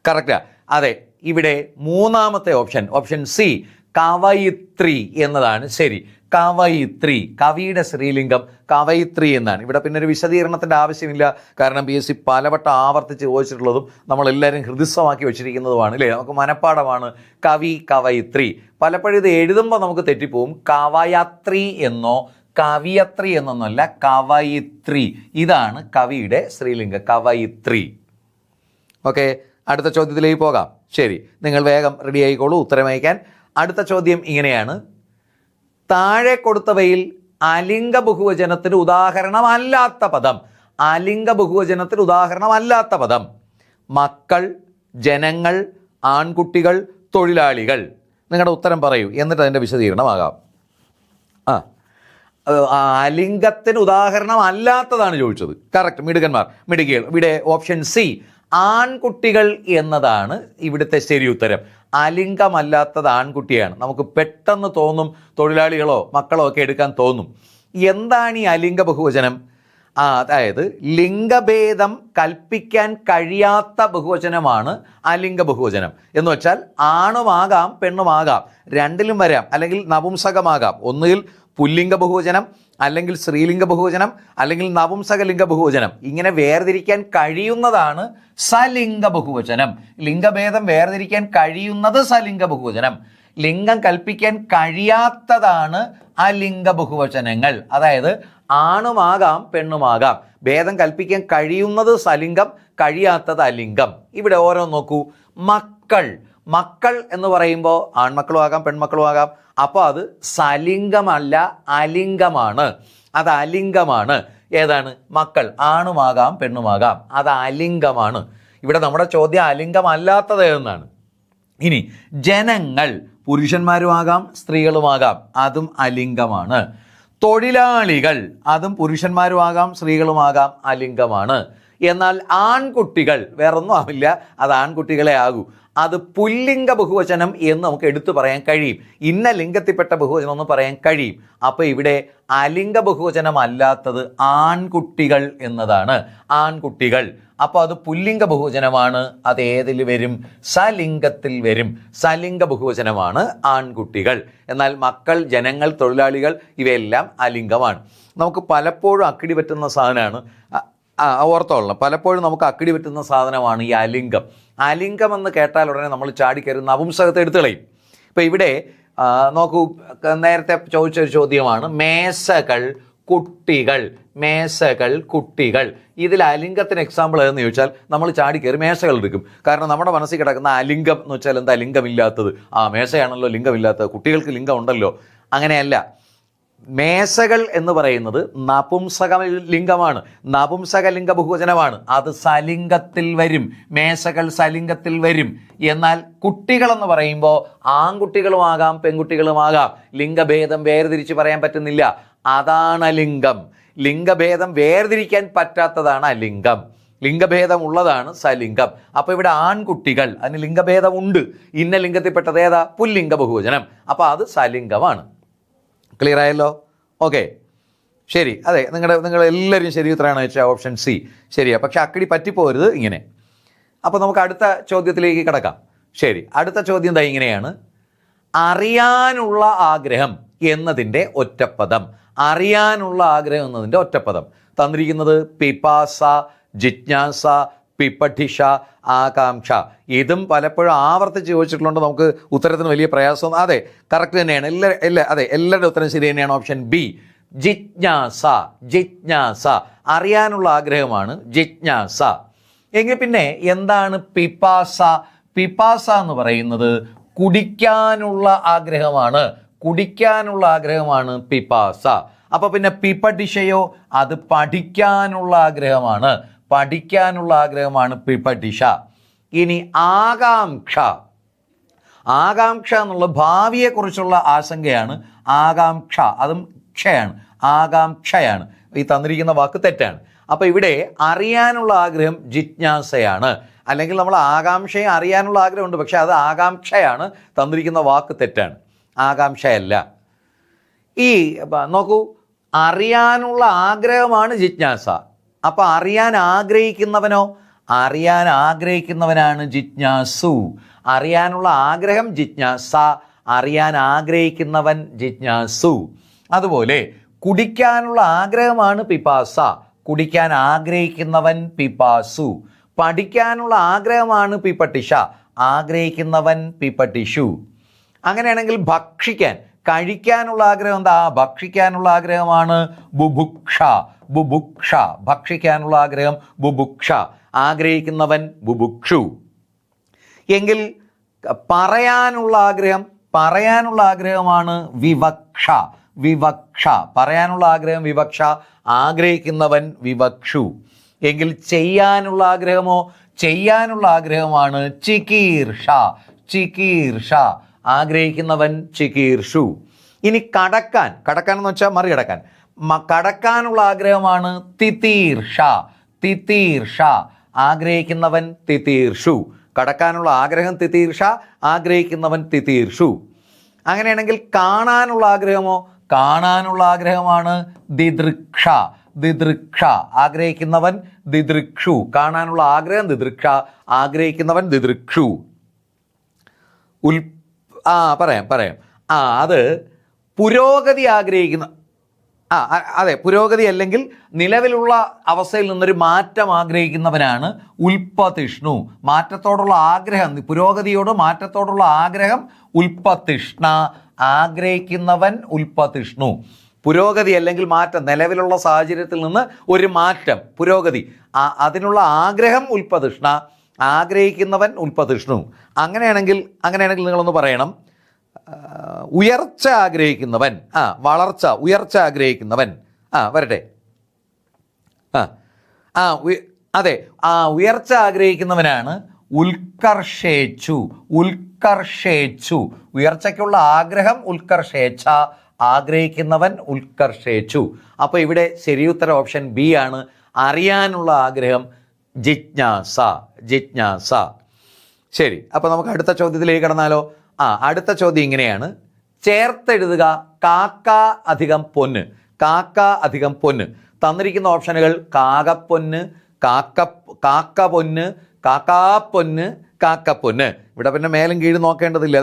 കറക്റ്റാ. അതെ, ഇവിടെ മൂന്നാമത്തെ ഓപ്ഷൻ സി, കവയിത്രി എന്നതാണ് ശരി. കവയിത്രി, കവിയുടെ സ്ത്രീലിംഗം കവയിത്രി എന്നാണ്. ഇവിടെ പിന്നെ ഒരു വിശദീകരണത്തിൻ്റെ ആവശ്യമില്ല. കാരണം PSC പലവട്ടം ആവർത്തിച്ച് ചോദിച്ചിട്ടുള്ളതും നമ്മളെല്ലാവരും ഹൃദിസ്ഥമാക്കി വെച്ചിരിക്കുന്നതുമാണ് അല്ലേ, നമുക്ക് മനഃപ്പാടമാണ് കവി, കവയിത്രി. പലപ്പോഴും ഇത് എഴുതുമ്പോൾ നമുക്ക് തെറ്റിപ്പോവും. കവയത്രി എന്നോ കവിയത്രി എന്നൊന്നല്ല, കവയിത്രി. ഇതാണ് കവിയുടെ സ്ത്രീലിംഗം, കവയിത്രി. ഓക്കെ, അടുത്ത ചോദ്യത്തിലേക്ക് പോകാം. ശരി, നിങ്ങൾ വേഗം റെഡി ആയിക്കോളൂ ഉത്തരം അയക്കാൻ. അടുത്ത ചോദ്യം ഇങ്ങനെയാണ്: താഴെ കൊടുത്തവയിൽ അലിംഗ ബഹുവചനത്തിന് ഉദാഹരണമല്ലാത്ത പദം. അലിംഗ ബഹുവചനത്തിന് ഉദാഹരണമല്ലാത്ത പദം. മക്കൾ, ജനങ്ങൾ, ആൺകുട്ടികൾ, തൊഴിലാളികൾ. നിങ്ങളുടെ ഉത്തരം പറയൂ, എന്നിട്ട് അതിൻ്റെ വിശദീകരണമാകാം. അലിംഗത്തിന് ഉദാഹരണം അല്ലാത്തതാണ് ചോദിച്ചത്. കറക്റ്റ്, മിടുകികൾ. ഇവിടെ ഓപ്ഷൻ സി, ആൺകുട്ടികൾ എന്നതാണ് ഇവിടുത്തെ ശരി ഉത്തരം. അലിംഗമല്ലാത്തത് ആൺകുട്ടിയാണ്. നമുക്ക് പെട്ടെന്ന് തോന്നും തൊഴിലാളികളോ മക്കളോ ഒക്കെ എടുക്കാൻ തോന്നും. എന്താണ് ഈ അലിംഗ ബഹുവചനം? അതായത് ലിംഗഭേദം കൽപ്പിക്കാൻ കഴിയാത്ത ബഹുവചനമാണ് അലിംഗ ബഹുവചനം. എന്ന് വെച്ചാൽ ആണുമാകാം പെണ്ണുമാകാം, രണ്ടിലും വരാം. അല്ലെങ്കിൽ നപുംസകമാകാം. ഒന്നുകിൽ പുല്ലിംഗ ബഹുവചനം, അല്ലെങ്കിൽ സ്ത്രീലിംഗ ബഹുവചനം, അല്ലെങ്കിൽ നപുംസകലിംഗ ബഹുവചനം. ഇങ്ങനെ വേർതിരിക്കാൻ കഴിയുന്നതാണ് സലിംഗ ബഹുവചനം. ലിംഗഭേദം വേർതിരിക്കാൻ കഴിയുന്നത് സലിംഗ ബഹുവചനം. ലിംഗം കൽപ്പിക്കാൻ കഴിയാത്തതാണ് അലിംഗ ബഹുവചനങ്ങൾ. അതായത് ആണുമാകാം പെണ്ണുമാകാം. ഭേദം കൽപ്പിക്കാൻ കഴിയുന്നത് സലിംഗം, കഴിയാത്തത് അലിംഗം. ഇവിടെ ഓരോ നോക്കൂ. മക്കൾ, മക്കൾ എന്ന് പറയുമ്പോൾ ആൺമക്കളും ആകാം പെൺമക്കളും ആകാം. അപ്പോൾ അത് സലിംഗമല്ല, അലിംഗമാണ്. അത് അലിംഗമാണ്. ഏതാണ്? മക്കൾ. ആണുമാകാം പെണ്ണുമാകാം. അത് അലിംഗമാണ്. ഇവിടെ നമ്മുടെ ചോദ്യം അലിംഗമല്ലാത്തത് എന്നാണ്. ഇനി ജനങ്ങൾ, പുരുഷന്മാരുമാകാം സ്ത്രീകളുമാകാം, അതും അലിംഗമാണ്. തൊഴിലാളികൾ, അതും പുരുഷന്മാരുമാകാം സ്ത്രീകളുമാകാം, അലിംഗമാണ്. എന്നാൽ ആൺകുട്ടികൾ വേറൊന്നും ആവില്ല, അത് ആൺകുട്ടികളെ ആകൂ. അത് പുല്ലിംഗ ബഹുവചനം എന്ന് നമുക്ക് എടുത്തു പറയാൻ കഴിയും. ഇന്ന ലിംഗത്തിൽപ്പെട്ട ബഹുവചനം എന്ന് പറയാൻ കഴിയും. അപ്പോൾ ഇവിടെ അലിംഗ ബഹുവചനം അല്ലാത്തത് ആൺകുട്ടികൾ എന്നതാണ്. ആൺകുട്ടികൾ. അപ്പോൾ അത് പുല്ലിംഗ ബഹുവചനമാണ്. അത് ഏതിൽ വരും? സലിംഗത്തിൽ വരും. സലിംഗ ബഹുവചനമാണ് ആൺകുട്ടികൾ. എന്നാൽ മക്കൾ, ജനങ്ങൾ, തൊഴിലാളികൾ ഇവയെല്ലാം അലിംഗമാണ്. നമുക്ക് പലപ്പോഴും അക്കിടി പറ്റുന്ന സാധനമാണ്. ഓർത്തോളണം, പലപ്പോഴും നമുക്ക് അക്കിടി പറ്റുന്ന സാധനമാണ് ഈ അലിംഗം. അലിംഗം എന്ന് കേട്ടാൽ ഉടനെ നമ്മൾ ചാടിക്കയറി നപുംസകത്തെ എടുത്തു കളയും. ഇപ്പം ഇവിടെ നോക്കൂ, നേരത്തെ ചോദിച്ചൊരു ചോദ്യമാണ് മേശകൾ, കുട്ടികൾ. മേശകൾ, കുട്ടികൾ. ഇതിൽ അലിംഗത്തിന് എക്സാമ്പിൾ ഏതെന്ന് ചോദിച്ചാൽ നമ്മൾ ചാടിക്കയറി മേശകൾ എടുക്കും. കാരണം നമ്മുടെ മനസ്സിൽ കിടക്കുന്ന അലിംഗം എന്ന് വെച്ചാൽ എന്താ? ലിംഗമില്ലാത്തത്. മേശയാണല്ലോ ലിംഗമില്ലാത്തത്, കുട്ടികൾക്ക് ലിംഗം ഉണ്ടല്ലോ. അങ്ങനെയല്ല. മേശകൾ എന്ന് പറയുന്നത് നപുംസക ലിംഗമാണ്, നപുംസകലിംഗ ബഹുവചനമാണ്. അത് സലിംഗത്തിൽ വരും. മേശകൾ സലിംഗത്തിൽ വരും. എന്നാൽ കുട്ടികൾ എന്ന് പറയുമ്പോൾ ആൺകുട്ടികളുമാകാം പെൺകുട്ടികളുമാകാം. ലിംഗഭേദം വേർതിരിച്ച് പറയാൻ പറ്റുന്നില്ല. അതാണ് അലിംഗം. ലിംഗഭേദം വേർതിരിക്കാൻ പറ്റാത്തതാണ് അലിംഗം. ലിംഗഭേദം ഉള്ളതാണ് സലിംഗം. അപ്പോൾ ഇവിടെ ആൺകുട്ടികൾ, അതിന് ലിംഗഭേദം ഉണ്ട്. ഇന്ന ലിംഗത്തിൽപ്പെട്ടത് ഏതാ? പുല്ലിംഗ ബഹുവചനം. അപ്പോൾ അത് സലിംഗമാണ്. ക്ലിയർ ആയല്ലോ? ഓക്കെ, ശരി. അതെ, നിങ്ങൾ എല്ലാവരും ശരി ഉത്തരമാണ് വെച്ചാൽ ഓപ്ഷൻ സി ശരിയാണ്. പക്ഷെ അക്കടി പറ്റിപ്പോരുത് ഇങ്ങനെ. അപ്പോൾ നമുക്ക് അടുത്ത ചോദ്യത്തിലേക്ക് കിടക്കാം. ശരി, അടുത്ത ചോദ്യം ദാ ഇങ്ങനെയാണ്: അറിയാനുള്ള ആഗ്രഹം എന്നതിൻ്റെ ഒറ്റപ്പദം. അറിയാനുള്ള ആഗ്രഹം എന്നതിൻ്റെ ഒറ്റപ്പദം തന്നിരിക്കുന്നത് പിപാസ, ജിജ്ഞാസ, പിപഠിഷ, ആകാംക്ഷ. ഇതും പലപ്പോഴും ആവർത്തിച്ച് ചോദിച്ചിട്ടുള്ളത്. നമുക്ക് ഉത്തരത്തിന് വലിയ പ്രയാസം. അതെ, കറക്റ്റ് തന്നെയാണ്. എല്ലാവരുടെ ഉത്തരം ശരി തന്നെയാണ്. ഓപ്ഷൻ ബി, ജിജ്ഞാസ. ജിജ്ഞാസ, അറിയാനുള്ള ആഗ്രഹമാണ് ജിജ്ഞാസ. എങ്കിൽ പിന്നെ എന്താണ് പിപാസ? പിപാസ എന്ന് പറയുന്നത് കുടിക്കാനുള്ള ആഗ്രഹമാണ്. കുടിക്കാനുള്ള ആഗ്രഹമാണ് പിപാസ. അപ്പോൾ പിന്നെ പിപഠിഷയോ? അത് പഠിക്കാനുള്ള ആഗ്രഹമാണ്. പഠിക്കാനുള്ള ആഗ്രഹമാണ് പിപഠിഷ. ഇനി ആകാംക്ഷ. ആകാംക്ഷ എന്നുള്ള ഭാവിയെക്കുറിച്ചുള്ള ആശങ്കയാണ് ആകാംക്ഷ. അതും ക്ഷയാണ്, ആകാംക്ഷയാണ്. ഈ തന്നിരിക്കുന്ന വാക്ക് തെറ്റാണ്. അപ്പോൾ ഇവിടെ അറിയാനുള്ള ആഗ്രഹം ജിജ്ഞാസയാണ്. അല്ലെങ്കിൽ നമ്മൾ ആകാംക്ഷയെ അറിയാനുള്ള ആഗ്രഹമുണ്ട്, പക്ഷെ അത് ആകാംക്ഷയാണ്. തന്നിരിക്കുന്ന വാക്ക് തെറ്റാണ്. ആകാംക്ഷയല്ല. ഈ നോക്കൂ, അറിയാനുള്ള ആഗ്രഹമാണ് ജിജ്ഞാസ. അപ്പോൾ അറിയാൻ ആഗ്രഹിക്കുന്നവനോ? അറിയാൻ ആഗ്രഹിക്കുന്നവനാണ് ജിജ്ഞാസു. അറിയാനുള്ള ആഗ്രഹം ജിജ്ഞാസ, അറിയാൻ ആഗ്രഹിക്കുന്നവൻ ജിജ്ഞാസു. അതുപോലെ കുടിക്കാനുള്ള ആഗ്രഹമാണ് പിപാസ, കുടിക്കാൻ ആഗ്രഹിക്കുന്നവൻ പിപാസു. പഠിക്കാനുള്ള ആഗ്രഹമാണ് പിപഠിഷ, ആഗ്രഹിക്കുന്നവൻ പിപഠിഷു. അങ്ങനെയാണെങ്കിൽ ഭക്ഷിക്കാൻ, കഴിക്കാനുള്ള ആഗ്രഹം എന്താ? ഭക്ഷിക്കാനുള്ള ആഗ്രഹമാണ് ബുഭുക്ഷ, ബുഭുക്ഷ. ഭക്ഷിക്കാനുള്ള ആഗ്രഹം ബുഭുക്ഷ, ആഗ്രഹിക്കുന്നവൻ ബുഭുക്ഷു. എങ്കിൽ പറയാനുള്ള ആഗ്രഹമാണ് വിവക്ഷ, വിവക്ഷ. പറയാനുള്ള ആഗ്രഹം വിവക്ഷ, ആഗ്രഹിക്കുന്നവൻ വിവക്ഷു. എങ്കിൽ ചെയ്യാനുള്ള ആഗ്രഹമോ? ചെയ്യാനുള്ള ആഗ്രഹമാണ് ചികീർഷ, ചികീർഷ. ആഗ്രഹിക്കുന്നവൻ ചികീർഷു. ഇനി കടക്കാൻ എന്ന് വെച്ചാൽ മറികടക്കാൻ. കടക്കാനുള്ള ആഗ്രഹമാണ് തിതീർഷ, തിതീർഷ. ആഗ്രഹിക്കുന്നവൻ തിതീർഷു. കടക്കാനുള്ള ആഗ്രഹം തിതീർഷ, ആഗ്രഹിക്കുന്നവൻ തിതീർഷു. അങ്ങനെയാണെങ്കിൽ കാണാനുള്ള ആഗ്രഹമോ? കാണാനുള്ള ആഗ്രഹമാണ് ദിദൃക്ഷ, ദിദൃക്ഷ. ആഗ്രഹിക്കുന്നവൻ ദിദൃക്ഷു. കാണാനുള്ള ആഗ്രഹം ദിദൃക്ഷ, ആഗ്രഹിക്കുന്നവൻ ദിദൃക്ഷു. പറയാം. അത് പുരോഗതി ആഗ്രഹിക്കുന്ന, അതെ, പുരോഗതി അല്ലെങ്കിൽ നിലവിലുള്ള അവസ്ഥയിൽ നിന്നൊരു മാറ്റം ആഗ്രഹിക്കുന്നവനാണ് ഉൽപ്പതിഷ്ണു. മാറ്റത്തോടുള്ള ആഗ്രഹം, പുരോഗതിയോട് മാറ്റത്തോടുള്ള ആഗ്രഹം ഉൽപ്പതിഷ്ണ, ആഗ്രഹിക്കുന്നവൻ ഉൽപ്പതിഷ്ണു. പുരോഗതി അല്ലെങ്കിൽ മാറ്റം, നിലവിലുള്ള സാഹചര്യത്തിൽ നിന്ന് ഒരു മാറ്റം, പുരോഗതി, അതിനുള്ള ആഗ്രഹം ഉൽപ്പതിഷ്ണ, ആഗ്രഹിക്കുന്നവൻ ഉൽപ്പതിഷ്ണു. അങ്ങനെയാണെങ്കിൽ നിങ്ങളൊന്ന് പറയണം. ഉയർച്ച ആഗ്രഹിക്കുന്നവൻ, വളർച്ച, ഉയർച്ച ആഗ്രഹിക്കുന്നവൻ. വരട്ടെ. അതെ, ഉയർച്ച ആഗ്രഹിക്കുന്നവനാണ് ഉത്കർഷേച്ചു, ഉത്കർഷേച്ചു. ഉയർച്ചയ്ക്കുള്ള ആഗ്രഹം ഉത്കർഷേച്ഛ, ആഗ്രഹിക്കുന്നവൻ ഉത്കർഷേച്ചു. അപ്പോൾ ഇവിടെ ശരിയുത്തരം ഓപ്ഷൻ ബി ആണ്. അറിയാനുള്ള ആഗ്രഹം ജിജ്ഞാസ, ജിജ്ഞാസ. ശരി, അപ്പോൾ നമുക്ക് അടുത്ത ചോദ്യത്തിലേക്ക് കടന്നാലോ? അടുത്ത ചോദ്യം ഇങ്ങനെയാണ്. ചേർത്തെഴുതുക കാക്ക അധികം പൊന്ന്, കാക്ക അധികം പൊന്ന്. തന്നിരിക്കുന്ന ഓപ്ഷനുകൾ കാകപ്പൊന്ന്, കാക്ക പൊന്ന്, കാക്കാപ്പൊന്ന്, കാക്കപ്പൊന്ന്. ഇവിടെ പിന്നെ മേലും കീഴും നോക്കേണ്ടതില്ല.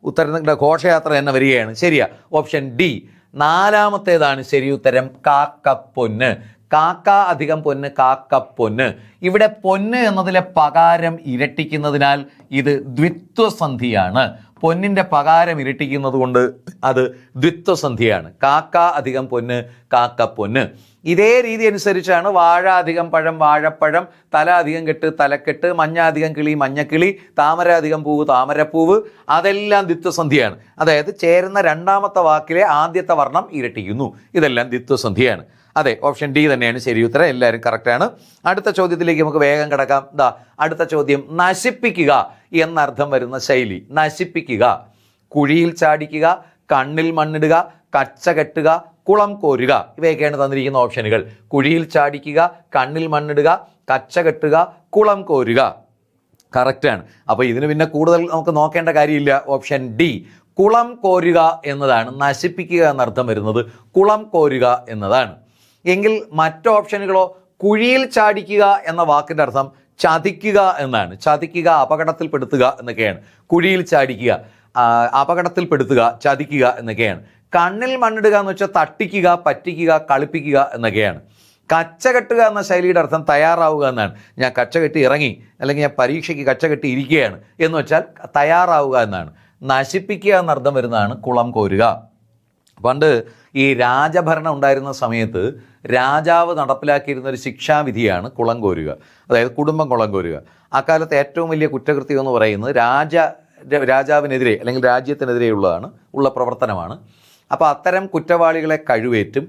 ഉത്തരം ഘോഷയാത്ര തന്നെ വരികയാണ്. ശരിയാ, ഓപ്ഷൻ ഡി. നാലാമത്തേതാണ് ശരി ഉത്തരം, കാക്കപ്പൊന്ന്. കാക്ക അധികം പൊന്ന്, കാക്കപ്പൊന്ന്. ഇവിടെ പൊന്ന് എന്നതിലെ പകാരം ഇരട്ടിക്കുന്നതിനാൽ ഇത് ദ്വിത്വസന്ധിയാണ്. പൊന്നിൻ്റെ പകാരം ഇരട്ടിക്കുന്നത് കൊണ്ട് അത് ദ്വിത്വസന്ധിയാണ്. കാക്ക അധികം പൊന്ന്, കാക്കപ്പൊന്ന്. ഇതേ രീതി അനുസരിച്ചാണ് വാഴ അധികം പഴം, വാഴപ്പഴം, തല അധികം കെട്ട്, തലക്കെട്ട്, മഞ്ഞ അധികം കിളി, മഞ്ഞക്കിളി, താമര അധികം പൂവ്, താമരപ്പൂവ്. അതെല്ലാം ദ്വിത്വസന്ധിയാണ്. അതായത് ചേരുന്ന രണ്ടാമത്തെ വാക്കിലെ ആദ്യത്തെ വർണ്ണം ഇരട്ടിക്കുന്നു. ഇതെല്ലാം ദ്വിത്വസന്ധിയാണ്. അതെ, ഓപ്ഷൻ ഡി തന്നെയാണ് ശരി ഉത്തരം. എല്ലാവരും കറക്റ്റാണ്. അടുത്ത ചോദ്യത്തിലേക്ക് നമുക്ക് വേഗം കിടക്കാം. അടുത്ത ചോദ്യം, നശിപ്പിക്കുക എന്നർത്ഥം വരുന്ന ശൈലി. നശിപ്പിക്കുക. കുഴിയിൽ ചാടിക്കുക, കണ്ണിൽ മണ്ണിടുക, കച്ച കെട്ടുക, കുളം കോരുക. ഇവയൊക്കെയാണ് തന്നിരിക്കുന്ന ഓപ്ഷനുകൾ. കുഴിയിൽ ചാടിക്കുക, കണ്ണിൽ മണ്ണിടുക, കച്ച കെട്ടുക, കുളം കോരുക. കറക്റ്റാണ്. അപ്പോൾ ഇതിന് പിന്നെ കൂടുതൽ നമുക്ക് നോക്കേണ്ട കാര്യമില്ല. ഓപ്ഷൻ ഡി, കുളം കോരുക എന്നതാണ്. നശിപ്പിക്കുക എന്നർത്ഥം വരുന്നത് കുളം കോരുക എന്നതാണ്. എങ്കിൽ മറ്റ് ഓപ്ഷനുകളോ? കുഴിയിൽ ചാടിക്കുക എന്ന വാക്കിൻ്റെ അർത്ഥം ചതിക്കുക എന്നാണ്. ചതിക്കുക, അപകടത്തിൽപ്പെടുത്തുക എന്നൊക്കെയാണ്. കുഴിയിൽ ചാടിക്കുക, അപകടത്തിൽപ്പെടുത്തുക, ചതിക്കുക എന്നൊക്കെയാണ്. കണ്ണിൽ മണ്ണിടുക എന്ന് വെച്ചാൽ തട്ടിക്കുക, പറ്റിക്കുക, കളിപ്പിക്കുക എന്നൊക്കെയാണ്. കച്ച കെട്ടുക എന്ന ശൈലിയുടെ അർത്ഥം തയ്യാറാവുക എന്നാണ്. ഞാൻ കച്ച കെട്ടി ഇറങ്ങി, അല്ലെങ്കിൽ ഞാൻ പരീക്ഷയ്ക്ക് കച്ച കെട്ടി ഇരിക്കുകയാണ് എന്ന് വെച്ചാൽ തയ്യാറാവുക എന്നാണ്. നശിപ്പിക്കുക എന്നർത്ഥം വരുന്നതാണ് കുളം കോരുക. പണ്ട് ഈ രാജഭരണം ഉണ്ടായിരുന്ന സമയത്ത് രാജാവ് നടപ്പിലാക്കിയിരുന്ന ഒരു ശിക്ഷാവിധിയാണ് കുളം കോരുക, അതായത് കുടുംബം കുളം കോരുക. അക്കാലത്ത് ഏറ്റവും വലിയ കുറ്റകൃത്യം എന്ന് പറയുന്നത് രാജാവിനെതിരെ അല്ലെങ്കിൽ രാജ്യത്തിനെതിരെയുള്ളതാണ്, ഉള്ള പ്രവർത്തനമാണ്. അപ്പോൾ അത്തരം കുറ്റവാളികളെ കഴിവേറ്റും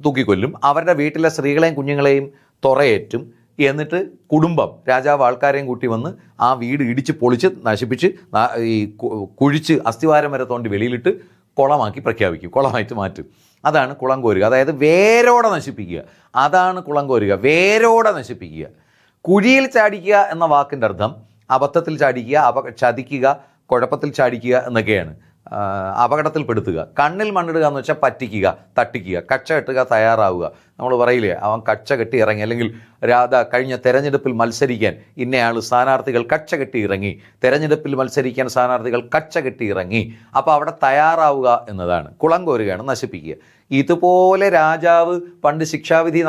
തൂക്കിക്കൊല്ലും. അവരുടെ വീട്ടിലെ സ്ത്രീകളെയും കുഞ്ഞുങ്ങളെയും തുറയേറ്റും. എന്നിട്ട് കുടുംബം, രാജാവ് ആൾക്കാരെയും കൂട്ടി വന്ന് ആ വീട് ഇടിച്ച് പൊളിച്ച് നശിപ്പിച്ച് ഈ കുഴിച്ച് അസ്ഥിവാരം വരെ തോണ്ടി വെളിയിലിട്ട് കുളമാക്കി പ്രഖ്യാപിക്കും, കുളമായിട്ട് മാറ്റും. അതാണ് കുളം കോരുക. അതായത് വേരോടെ നശിപ്പിക്കുക. അതാണ് കുളം കോരുക, വേരോടെ നശിപ്പിക്കുക. കുഴിയിൽ ചാടിക്കുക എന്ന വാക്കിൻ്റെ അർത്ഥം അബദ്ധത്തിൽ ചാടിക്കുക, ചതിക്കുക, കുഴപ്പത്തിൽ ചാടിക്കുക എന്നൊക്കെയാണ്. അപകടത്തിൽപ്പെടുത്തുക. കണ്ണിൽ മണ്ണിടുക എന്ന് വെച്ചാൽ പറ്റിക്കുക, തട്ടിക്കുക. കച്ച കെട്ടുക, തയ്യാറാവുക. നമ്മൾ പറയില്ലേ, അവൻ കച്ച കെട്ടി ഇറങ്ങി, അല്ലെങ്കിൽ കഴിഞ്ഞ തെരഞ്ഞെടുപ്പിൽ മത്സരിക്കാൻ ഇന്നയാൾ സ്ഥാനാർത്ഥികൾ കച്ച കെട്ടി ഇറങ്ങി, തെരഞ്ഞെടുപ്പിൽ മത്സരിക്കാൻ സ്ഥാനാർത്ഥികൾ കച്ച കെട്ടി ഇറങ്ങി. അപ്പോൾ അവിടെ തയ്യാറാവുക എന്നതാണ്. കുളം കോരുകയാണ്, നശിപ്പിക്കുക. ഇതുപോലെ രാജാവ് പണ്ട് ശിക്ഷാവിധി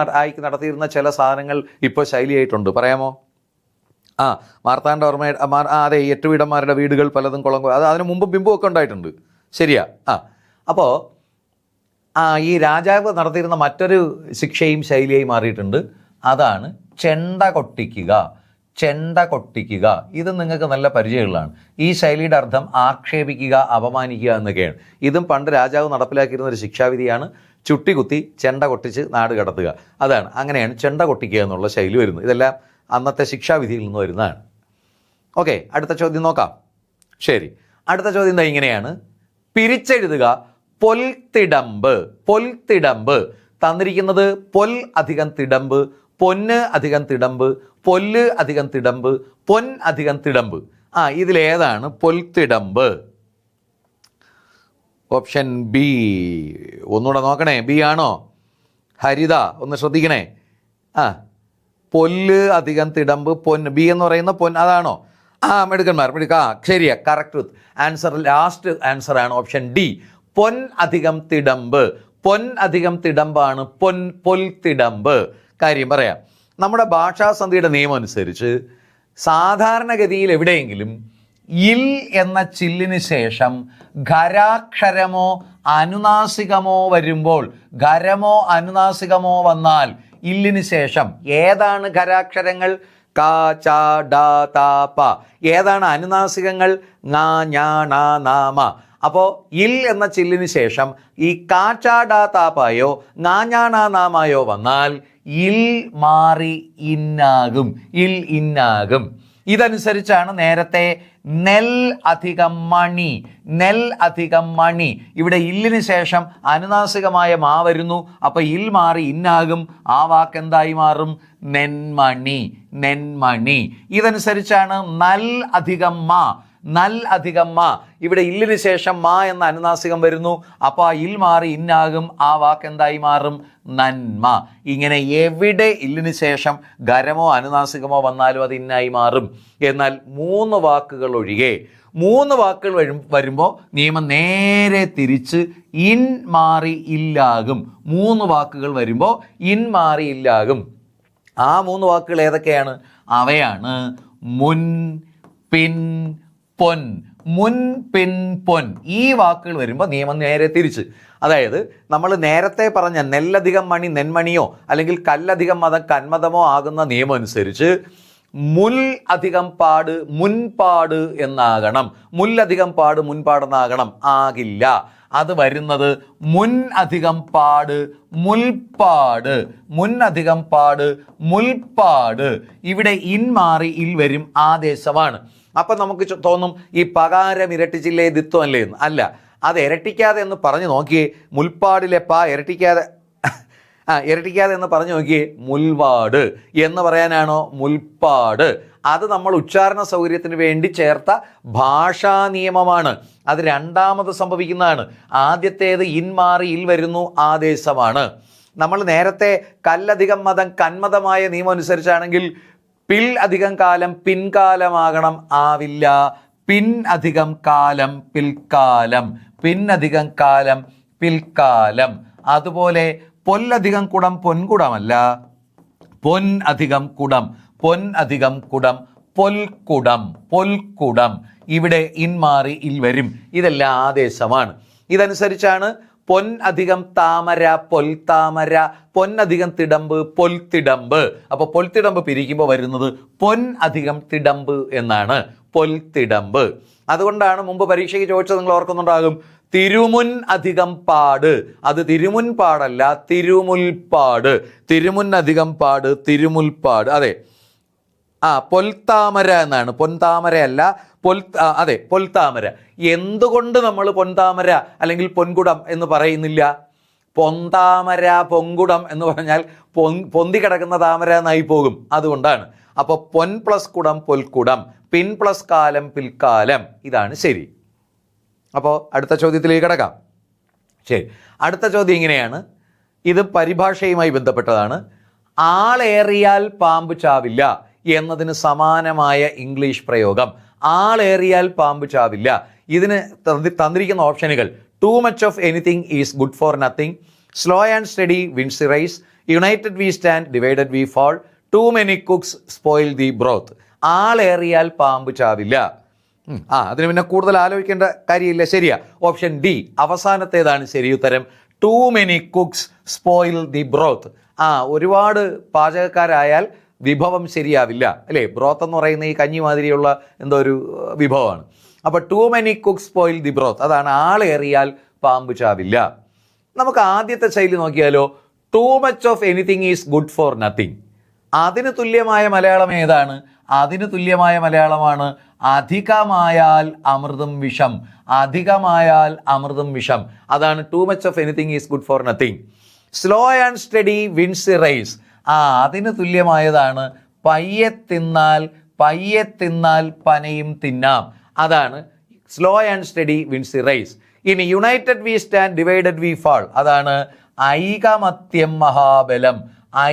നടത്തിയിരുന്ന ചില സാധനങ്ങൾ ഇപ്പോൾ ശൈലിയായിട്ടുണ്ട്. പറയാമോ? മാർത്താണ്ഡവർമ്മ, അതെ, 8 വീടന്മാരുടെ വീടുകൾ പലതും കുളം, അത് അതിന് മുമ്പും ബിംബുമൊക്കെ ഉണ്ടായിട്ടുണ്ട്. ശരിയാ. അപ്പോൾ ഈ രാജാവ് നടത്തിയിരുന്ന മറ്റൊരു ശിക്ഷയും ശൈലിയായി മാറിയിട്ടുണ്ട്. അതാണ് ചെണ്ട കൊട്ടിക്കുക. ചെണ്ട കൊട്ടിക്കുക, ഇത് നിങ്ങൾക്ക് നല്ല പരിചയമുള്ളതാണ്. ഈ ശൈലിയുടെ അർത്ഥം ആക്ഷേപിക്കുക, അപമാനിക്കുക എന്നൊക്കെയാണ്. ഇതും പണ്ട് രാജാവ് നടപ്പിലാക്കിയിരുന്ന ഒരു ശിക്ഷാവിധിയാണ്. ചുട്ടികുത്തി ചെണ്ട കൊട്ടിച്ച് നാട് കടത്തുക. അതാണ്, അങ്ങനെയാണ് ചെണ്ട കൊട്ടിക്കുക എന്നുള്ള ശൈലി വരുന്നത്. ഇതെല്ലാം അന്നത്തെ ശിക്ഷാവിധിയിൽ നിന്ന് വരുന്നതാണ്. ഓക്കെ, അടുത്ത ചോദ്യം നോക്കാം. ശരി, അടുത്ത ചോദ്യം ഇങ്ങനെയാണ്. പിരിച്ചെഴുതുക പൊൽത്തിടമ്പ്. പൊൽത്തിടമ്പ് തന്നിരിക്കുന്നത് പൊൽ അധികം തിടമ്പ്, പൊന്ന് അധികം തിടമ്പ്, പൊല്ല് അധികം തിടമ്പ്, പൊൻ അധികം തിടമ്പ്. ഇതിലേതാണ് പൊൽത്തിടമ്പ്? Option B. ഒന്നുകൂടെ നോക്കണേ, ബി ആണോ? ഹരിത ഒന്ന് ശ്രദ്ധിക്കണേ. പൊല്ല് അധികം തിടമ്പ്, പൊന്ന്. ബി എന്ന് പറയുന്ന പൊൻ, അതാണോ? മിടുക്കന്മാർ, ശരിയാ, കറക്റ്റ് ആൻസർ. ലാസ്റ്റ് ആൻസർ ആണ് ഓപ്ഷൻ ഡി, പൊൻ അധികം തിടമ്പ്. പൊൻ അധികം തിടമ്പാണ് പൊൽത്തിടമ്പ്. കാര്യം പറയാം. നമ്മുടെ ഭാഷാസന്ധിയുടെ നിയമം അനുസരിച്ച് സാധാരണഗതിയിൽ എവിടെയെങ്കിലും ഇൽ എന്ന ചില്ലിന് ശേഷം ഖരാക്ഷരമോ അനുനാസികമോ വരുമ്പോൾ, ഖരമോ അനുനാസികമോ വന്നാൽ ഇല്ലിന് ശേഷം ഏതാണ് ഖരാക്ഷരങ്ങൾ? ക, ച, ഡ, ത, പ. ഏതാണ് അനുനാസികങ്ങൾ? ങ, ഞ, ണ, ന, മ. അപ്പോൾ ഇൽ എന്ന ചില്ലിന് ശേഷം ഈ ക, ച, ഡ, ത, പയോ ങ, ഞ, ണ, ന, മയോ വന്നാൽ ഇൽ മാറി ഇന്നാകും. ഇൽ ഇന്നാകും. ഇതനുസരിച്ചാണ് നേരത്തെ നെൽ അധികം മണി, നെൽ അധികം മണി. ഇവിടെ ഇല്ലിന് ശേഷം അനുനാസികമായ മാ വരുന്നു. അപ്പൊ ഇൽ മാറി ഇന്നാകും. ആ വാക്ക് എന്തായി മാറും? നെന്മണി, നെന്മണി. ഇതനുസരിച്ചാണ് നൽ അധികം മാ, നൽ അധികം മാ. ഇവിടെ ഇല്ലിന് ശേഷം മാ എന്ന അനുനാസികം വരുന്നു. അപ്പോൾ ആ ഇൽ മാറി ഇന്നാകും. ആ വാക്ക് എന്തായി മാറും? നന്മ. ഇങ്ങനെ എവിടെ ഇല്ലിന് ശേഷം ഖരമോ അനുനാസികമോ വന്നാലും അത് ഇന്നായി മാറും. എന്നാൽ 3 വാക്കുകൾ ഒഴികെ, 3 വാക്കുകൾ വരുമ്പോൾ നിയമം നേരെ തിരിച്ച് ഇൻ മാറി ഇല്ലാകും. 3 വാക്കുകൾ വരുമ്പോൾ ഇൻ മാറി ഇല്ലാകും. ആ 3 വാക്കുകൾ ഏതൊക്കെയാണ്? അവയാണ് മുൻ, പിൻ, പൊൻ. മുൻ, പിൻ, പൊൻ. ഈ വാക്കുകൾ വരുമ്പോൾ നിയമം നേരെ തിരിച്ച്. അതായത് നമ്മൾ നേരത്തെ പറഞ്ഞ നെല്ലധികം മണി നെന്മണിയോ അല്ലെങ്കിൽ കല്ലധികം മതം കന്മതമോ ആകുന്ന നിയമം അനുസരിച്ച് മുൽ അധികം പാട് മുൻപാട് എന്നാകണം. മുല്ലധികം പാട് മുൻപാടെന്നാകണം. ആകില്ല. അത് വരുന്നത് മുൻ അധികം പാട് മുൽപ്പാട്, മുൻ അധികം പാട് മുൽപ്പാട്. ഇവിടെ ഇൻ മാറി ഇൽ വരും. ആദേശമാണ്. അപ്പം നമുക്ക് തോന്നും ഈ പകാരം ഇരട്ടിച്ചില്ലേ ദിത്വം അല്ലേ എന്ന്. അല്ല, അത് ഇരട്ടിക്കാതെ എന്ന് പറഞ്ഞു നോക്കിയേ. മുൽപ്പാടിലെ പ ഇരട്ടിക്കാതെ എന്ന് പറഞ്ഞു നോക്കിയേ. മുൽവാട് എന്ന് പറയാനാണോ? മുൽപ്പാട്. അത് നമ്മൾ ഉച്ചാരണ സൗകര്യത്തിന് വേണ്ടി ചേർത്ത ഭാഷാ നിയമമാണ്. അത് രണ്ടാമത് സംഭവിക്കുന്നതാണ്. ആദ്യത്തേത് ഇൻ മാറി ഇൽ വരുന്നു. ആദേശമാണ്. നമ്മൾ നേരത്തെ കല്ലധികം മതം കന്മതമായ നിയമം അനുസരിച്ചാണെങ്കിൽ പിൽ അധികം കാലം പിൻകാലമാകണം. ആവില്ല. പിൻ അധികം കാലം പിൽക്കാലം, പിൻ അധികം കാലം പിൽക്കാലം. അതുപോലെ പൊല്ലധികം കുടം പൊൻകുടമല്ല. പൊൻ അധികം കുടം, പൊൻ അധികം കുടം പൊൽക്കുടം, പൊൽക്കുടം. ഇവിടെ ഇൻ മാറി ഇൽ വരും. ഇതെല്ലാം ആദേശമാണ്. ഇതനുസരിച്ചാണ് പൊൻ അധികം താമര പൊൽത്താമര, പൊന്നധികം തിടമ്പ് പൊൽത്തിടമ്പ്. അപ്പോൾ പൊൽത്തിടമ്പ് പിരിക്കുമ്പോൾ വരുന്നത് പൊൻ അധികം തിടമ്പ് എന്നാണ്. പൊൽത്തിടമ്പ്. അതുകൊണ്ടാണ് മുമ്പ് പരീക്ഷയ്ക്ക് ചോദിച്ചത് നിങ്ങൾ ഓർക്കുന്നുണ്ടാകും. തിരുമുൻ അധികം പാട്. അത് തിരുമുൻ പാടല്ല, തിരുമുൽപ്പാട്. തിരുമുൻ അധികം പാട് തിരുമുൽപ്പാട്. അതെ, പൊൽത്താമര എന്നാണ്. പൊൻതാമരയല്ല, അതെ, പൊൽത്താമര. എന്തുകൊണ്ട് നമ്മൾ പൊൻതാമര അല്ലെങ്കിൽ പൊൻകുടം എന്ന് പറയുന്നില്ല? പൊന്താമര പൊങ്കുടം എന്ന് പറഞ്ഞാൽ പൊന്തി കിടക്കുന്ന താമര എന്നായി പോകും. അതുകൊണ്ടാണ്. അപ്പോൾ പൊൻ പ്ലസ് കുടം പൊൽക്കുടം, പിൻ പ്ലസ് കാലം പിൽക്കാലം. ഇതാണ് ശരി. അപ്പോൾ അടുത്ത ചോദ്യത്തിലേക്ക് കിടക്കാം. ശരി, അടുത്ത ചോദ്യം ഇങ്ങനെയാണ്, ഇത് പരിഭാഷയുമായി ബന്ധപ്പെട്ടതാണ്. ആളേറിയാൽ പാമ്പ് ചാവില്ല എന്നതിന് സമാനമായ ഇംഗ്ലീഷ് പ്രയോഗം. ആളേറിയാൽ പാമ്പ് ചാവില്ല. ഇതിന് തന്നിരിക്കുന്ന ഓപ്ഷനുകൾ: too much of anything is good for nothing, slow and steady wins the race, united we stand divided we fall, too many cooks spoil the broth. ആളേറിയാൽ പാമ്പ് ചാവില്ല. അതിന് പിന്നെ കൂടുതൽ ആലോചിക്കേണ്ട കാര്യമില്ല. ശരിയാ, ഓപ്ഷൻ ഡി അവസാനത്തേതാണ് ശരി ഉത്തരം. Too many cooks spoil the broth. ഒരുപാട് പാചകക്കാരായാൽ വിഭവം ശരിയാവില്ല അല്ലേ. ബ്രോത്ത് എന്ന് പറയുന്ന ഈ കഞ്ഞി മാതിരിയുള്ള എന്തോ ഒരു വിഭവമാണ്. അപ്പോൾ too many cooks spoil the broth, അതാണ് ആളേറിയാൽ പാമ്പ് ചാവില്ല. നമുക്ക് ആദ്യത്തെ ശൈലി നോക്കിയാലോ. Too much of anything is good for nothing. അതിന് തുല്യമായ മലയാളം ഏതാണ്? അതിന് തുല്യമായ മലയാളമാണ് അധികമായാൽ അമൃതം വിഷം. അധികമായാൽ അമൃതം വിഷം, അതാണ് too much of anything is good for nothing. Slow and steady wins the race. അതിന് തുല്യമായതാണ് പയ്യെ തിന്നാൽ പനയും തിന്നാം. അതാണ് slow and steady wins the race. ഇനി united we stand divided we fall, അതാണ് ഐകമത്യം മഹാബലം.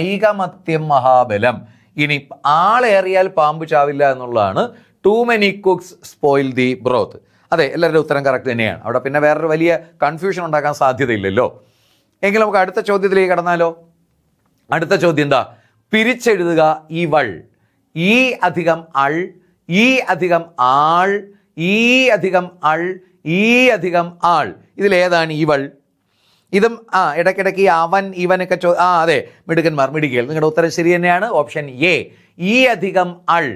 ഐകമത്യം മഹാബലം. ഇനി ആളേറിയാൽ പാമ്പ് ചാവില്ല എന്നുള്ളതാണ് too many cooks spoil the broth. അതെ, എല്ലാവരുടെ ഉത്തരം കറക്റ്റ് തന്നെയാണ്. അവിടെ പിന്നെ വേറൊരു വലിയ കൺഫ്യൂഷൻ ഉണ്ടാക്കാൻ സാധ്യതയില്ലല്ലോ. എങ്കിൽ നമുക്ക് അടുത്ത ചോദ്യത്തിലേക്ക് കടന്നാലോ. അടുത്ത ചോദ്യം എന്താ? പിരിച്ചെഴുതുക ഇവൾ. ഈ അധികം അൾ, ഈ അധികം ആൾ, ഈ അധികം അൾ, ഈ അധികം ആൾ. ഇതിലേതാണ് ഇവൾ? ഇതും ഇടയ്ക്കിടയ്ക്ക് അവൻ ഇവനൊക്കെ അതെ, മിടുക്കികൾ, നിങ്ങളുടെ ഉത്തരം ശരി തന്നെയാണ്. ഓപ്ഷൻ എ, ഈ അധികം അൾ.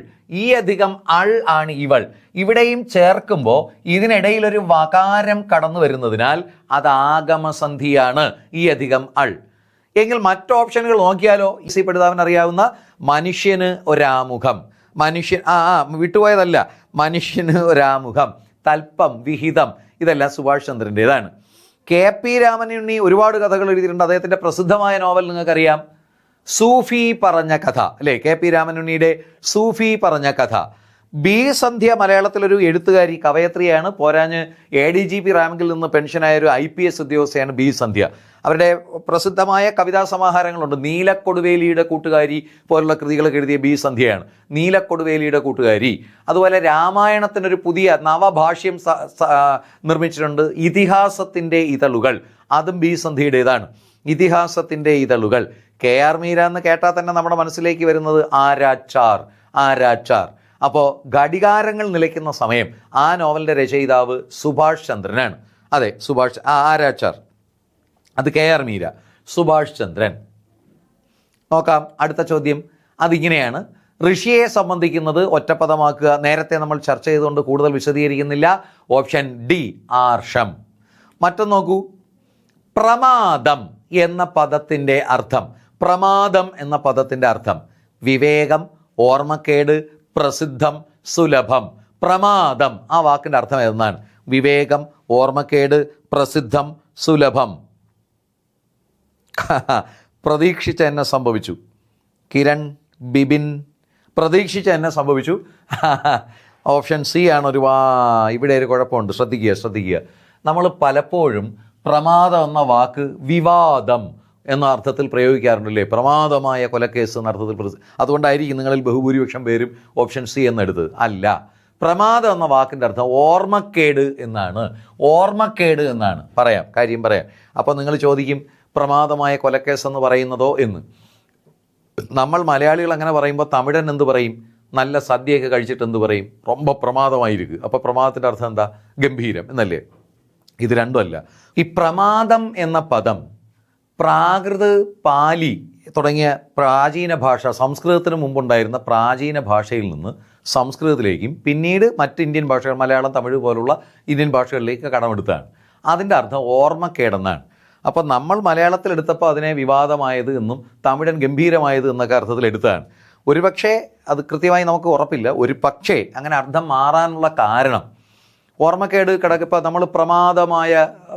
ഈ അധികം അൾ ആണ് ഇവൾ. ഇവിടെയും ചേർക്കുമ്പോൾ ഇതിനിടയിലൊരു വകാരം കടന്നു വരുന്നതിനാൽ അത് ആഗമസന്ധിയാണ്, ഈ അധികം അൾ. എങ്കിൽ മറ്റു ഓപ്ഷനുകൾ നോക്കിയാലോ. ഈസി പെടുത്താൻ അറിയാവുന്ന മനുഷ്യന് ഒരാമുഖം, മനുഷ്യൻ വിട്ടുപോയതല്ല, മനുഷ്യന് ഒരാമുഖം, തൽപ്പം, വിഹിതം, ഇതെല്ലാം സുഭാഷ് ചന്ദ്രൻ്റെതാണ്. കെ.പി. രാമനുണ്ണി ഒരുപാട് കഥകൾ എഴുതിയിട്ടുണ്ട്. അദ്ദേഹത്തിൻ്റെ പ്രസിദ്ധമായ നോവൽ നിങ്ങൾക്കറിയാം, സൂഫി പറഞ്ഞ കഥ അല്ലേ. കെ.പി. രാമനുണ്ണിയുടെ സൂഫി പറഞ്ഞ കഥ. ബി സന്ധ്യ മലയാളത്തിലൊരു എഴുത്തുകാരി, കവയത്രിയാണ്. പോരാഞ്ഞ് ADGP റാങ്കിൽ നിന്ന് പെൻഷനായ ഒരു IPS ഉദ്യോഗസ്ഥയാണ് ബി സന്ധ്യ. അവരുടെ പ്രസിദ്ധമായ കവിതാ സമാഹാരങ്ങളുണ്ട്. നീലക്കൊടുവേലിയുടെ കൂട്ടുകാരി പോലുള്ള കൃതികളൊക്കെ എഴുതിയ ബി സന്ധ്യയാണ്. നീലക്കൊടുവേലിയുടെ കൂട്ടുകാരി. അതുപോലെ രാമായണത്തിനൊരു പുതിയ നവഭാഷ്യം നിർമ്മിച്ചിട്ടുണ്ട്, ഇതിഹാസത്തിൻ്റെ ഇതളുകൾ. അതും ബി സന്ധ്യയുടേതാണ്. ഇതിഹാസത്തിൻ്റെ ഇതളുകൾ. KR മീര എന്ന് കേട്ടാൽ തന്നെ നമ്മുടെ മനസ്സിലേക്ക് വരുന്നത് ആരാച്ചാർ. അപ്പോൾ ഘടികാരങ്ങൾ നിലയ്ക്കുന്ന സമയം, ആ നോവലിൻ്റെ രചയിതാവ് സുഭാഷ് ചന്ദ്രനാണ്. അതെ, സുഭാഷ്. ആരാച്ചാർ അത് KR മീര, സുഭാഷ് ചന്ദ്രൻ. നോക്കാം അടുത്ത ചോദ്യം. അതിങ്ങനെയാണ്, ഋഷിയെ സംബന്ധിക്കുന്നത് ഒറ്റപ്പദമാക്കുക. നേരത്തെ നമ്മൾ ചർച്ച ചെയ്തുകൊണ്ട് കൂടുതൽ വിശദീകരിക്കുന്നില്ല. ഓപ്ഷൻ ഡി ആർഷം. മറ്റൊന്ന് നോക്കൂ, പ്രമാദം എന്ന പദത്തിൻ്റെ അർത്ഥം. പ്രമാദം എന്ന പദത്തിൻ്റെ അർത്ഥം വിവേകം, ഓർമ്മക്കേട്, പ്രസിദ്ധം, സുലഭം. പ്രമാദം, ആ വാക്കിൻ്റെ അർത്ഥം ഏതെന്നാണ്? വിവേകം, ഓർമ്മക്കേട്, പ്രസിദ്ധം, സുലഭം. പ്രതീക്ഷിച്ച എന്നെ സംഭവിച്ചു. കിരൺ, ബിബിൻ, പ്രതീക്ഷിച്ച എന്നെ സംഭവിച്ചു. ഓപ്ഷൻ സി ആണ്. ഇവിടെ ഒരു കുഴപ്പമുണ്ട്, ശ്രദ്ധിക്കുക. നമ്മൾ പലപ്പോഴും പ്രമാദം എന്ന വാക്ക് വിവാദം എന്ന അർത്ഥത്തിൽ പ്രയോഗിക്കാറുണ്ടല്ലേ. പ്രമാദമായ കൊലക്കേസ് എന്ന അർത്ഥത്തിൽ. അതുകൊണ്ടായിരിക്കും നിങ്ങളിൽ ബഹുഭൂരിപക്ഷം പേരും ഓപ്ഷൻ സി എന്നെടുത്തത്. അല്ല, പ്രമാദം എന്ന വാക്കിൻ്റെ അർത്ഥം ഓർമ്മക്കേട് എന്നാണ്. ഓർമ്മക്കേട് എന്നാണ്. കാര്യം പറയാം. അപ്പോൾ നിങ്ങൾ ചോദിക്കും, പ്രമാദമായ കൊലക്കേസ് എന്ന് പറയുന്നതോ എന്ന്. നമ്മൾ മലയാളികൾ അങ്ങനെ പറയുമ്പോൾ തമിഴൻ എന്ത് പറയും? നല്ല സദ്യയൊക്കെ കഴിച്ചിട്ട് എന്ത് പറയും? ரொம்ப പ്രമാദമായിരിക്കും. അപ്പോൾ പ്രമാദത്തിൻ്റെ അർത്ഥം എന്താ? ഗംഭീരം എന്നല്ലേ. ഇത് രണ്ടുമല്ല. ഈ പ്രമാദം എന്ന പദം പ്രാകൃത്, പാലി തുടങ്ങിയ പ്രാചീന ഭാഷ, സംസ്കൃതത്തിന് മുമ്പുണ്ടായിരുന്ന പ്രാചീന ഭാഷയിൽ നിന്ന് സംസ്കൃതത്തിലേക്കും പിന്നീട് മറ്റ് ഇന്ത്യൻ ഭാഷകൾ, മലയാളം, തമിഴ് പോലുള്ള ഇന്ത്യൻ ഭാഷകളിലേക്ക് കടമെടുത്താണ്. അതിൻ്റെ അർത്ഥം ഓർമ്മക്കേടെന്നാണ്. അപ്പോൾ നമ്മൾ മലയാളത്തിൽ എടുത്തപ്പോൾ അതിനെ വിവാദമായത് എന്നും തമിഴൻ ഗംഭീരമായത് എന്നൊക്കെ അർത്ഥത്തിൽ എടുത്തതാണ്. ഒരുപക്ഷെ അത് കൃത്യമായി നമുക്ക് ഉറപ്പില്ല. ഒരു പക്ഷേ അങ്ങനെ അർത്ഥം മാറാനുള്ള കാരണം ഓർമ്മക്കേട് കിടക്കിപ്പോൾ നമ്മൾ പ്രമാദമായ,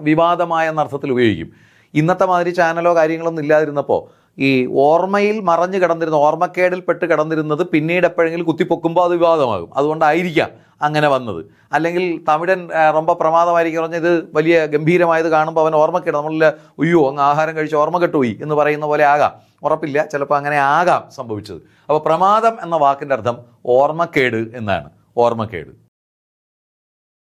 വിവാദമായ എന്ന അർത്ഥത്തിൽ ഉപയോഗിക്കും. ഇന്നത്തെ മാതിരി ചാനലോ കാര്യങ്ങളൊന്നും ഇല്ലാതിരുന്നപ്പോൾ ഈ ഓർമ്മയിൽ മറഞ്ഞു കിടന്നിരുന്ന, ഓർമ്മക്കേടിൽ പെട്ട് കിടന്നിരുന്നത് പിന്നീട് എപ്പോഴെങ്കിലും കുത്തിപ്പൊക്കുമ്പോൾ അത് വിവാദമാകും. അതുകൊണ്ടായിരിക്കാം അങ്ങനെ വന്നത്. അല്ലെങ്കിൽ തമിഴൻ ரொம்ப പ്രമാദമായിരിക്കും പറഞ്ഞാൽ ഇത് വലിയ ഗംഭീരമായത് കാണുമ്പോൾ അവൻ ഓർമ്മക്കേട്, നമ്മളിൽ ഉയ്യോ അങ്ങ് ആഹാരം കഴിച്ച് ഓർമ്മ കെട്ടുപോയി എന്ന് പറയുന്ന പോലെ ആകാം. ഉറപ്പില്ല, ചിലപ്പോൾ അങ്ങനെ ആകാം സംഭവിച്ചത്. അപ്പോൾ പ്രമാദം എന്ന വാക്കിൻ്റെ അർത്ഥം ഓർമ്മക്കേട് എന്നാണ്. ഓർമ്മക്കേട്.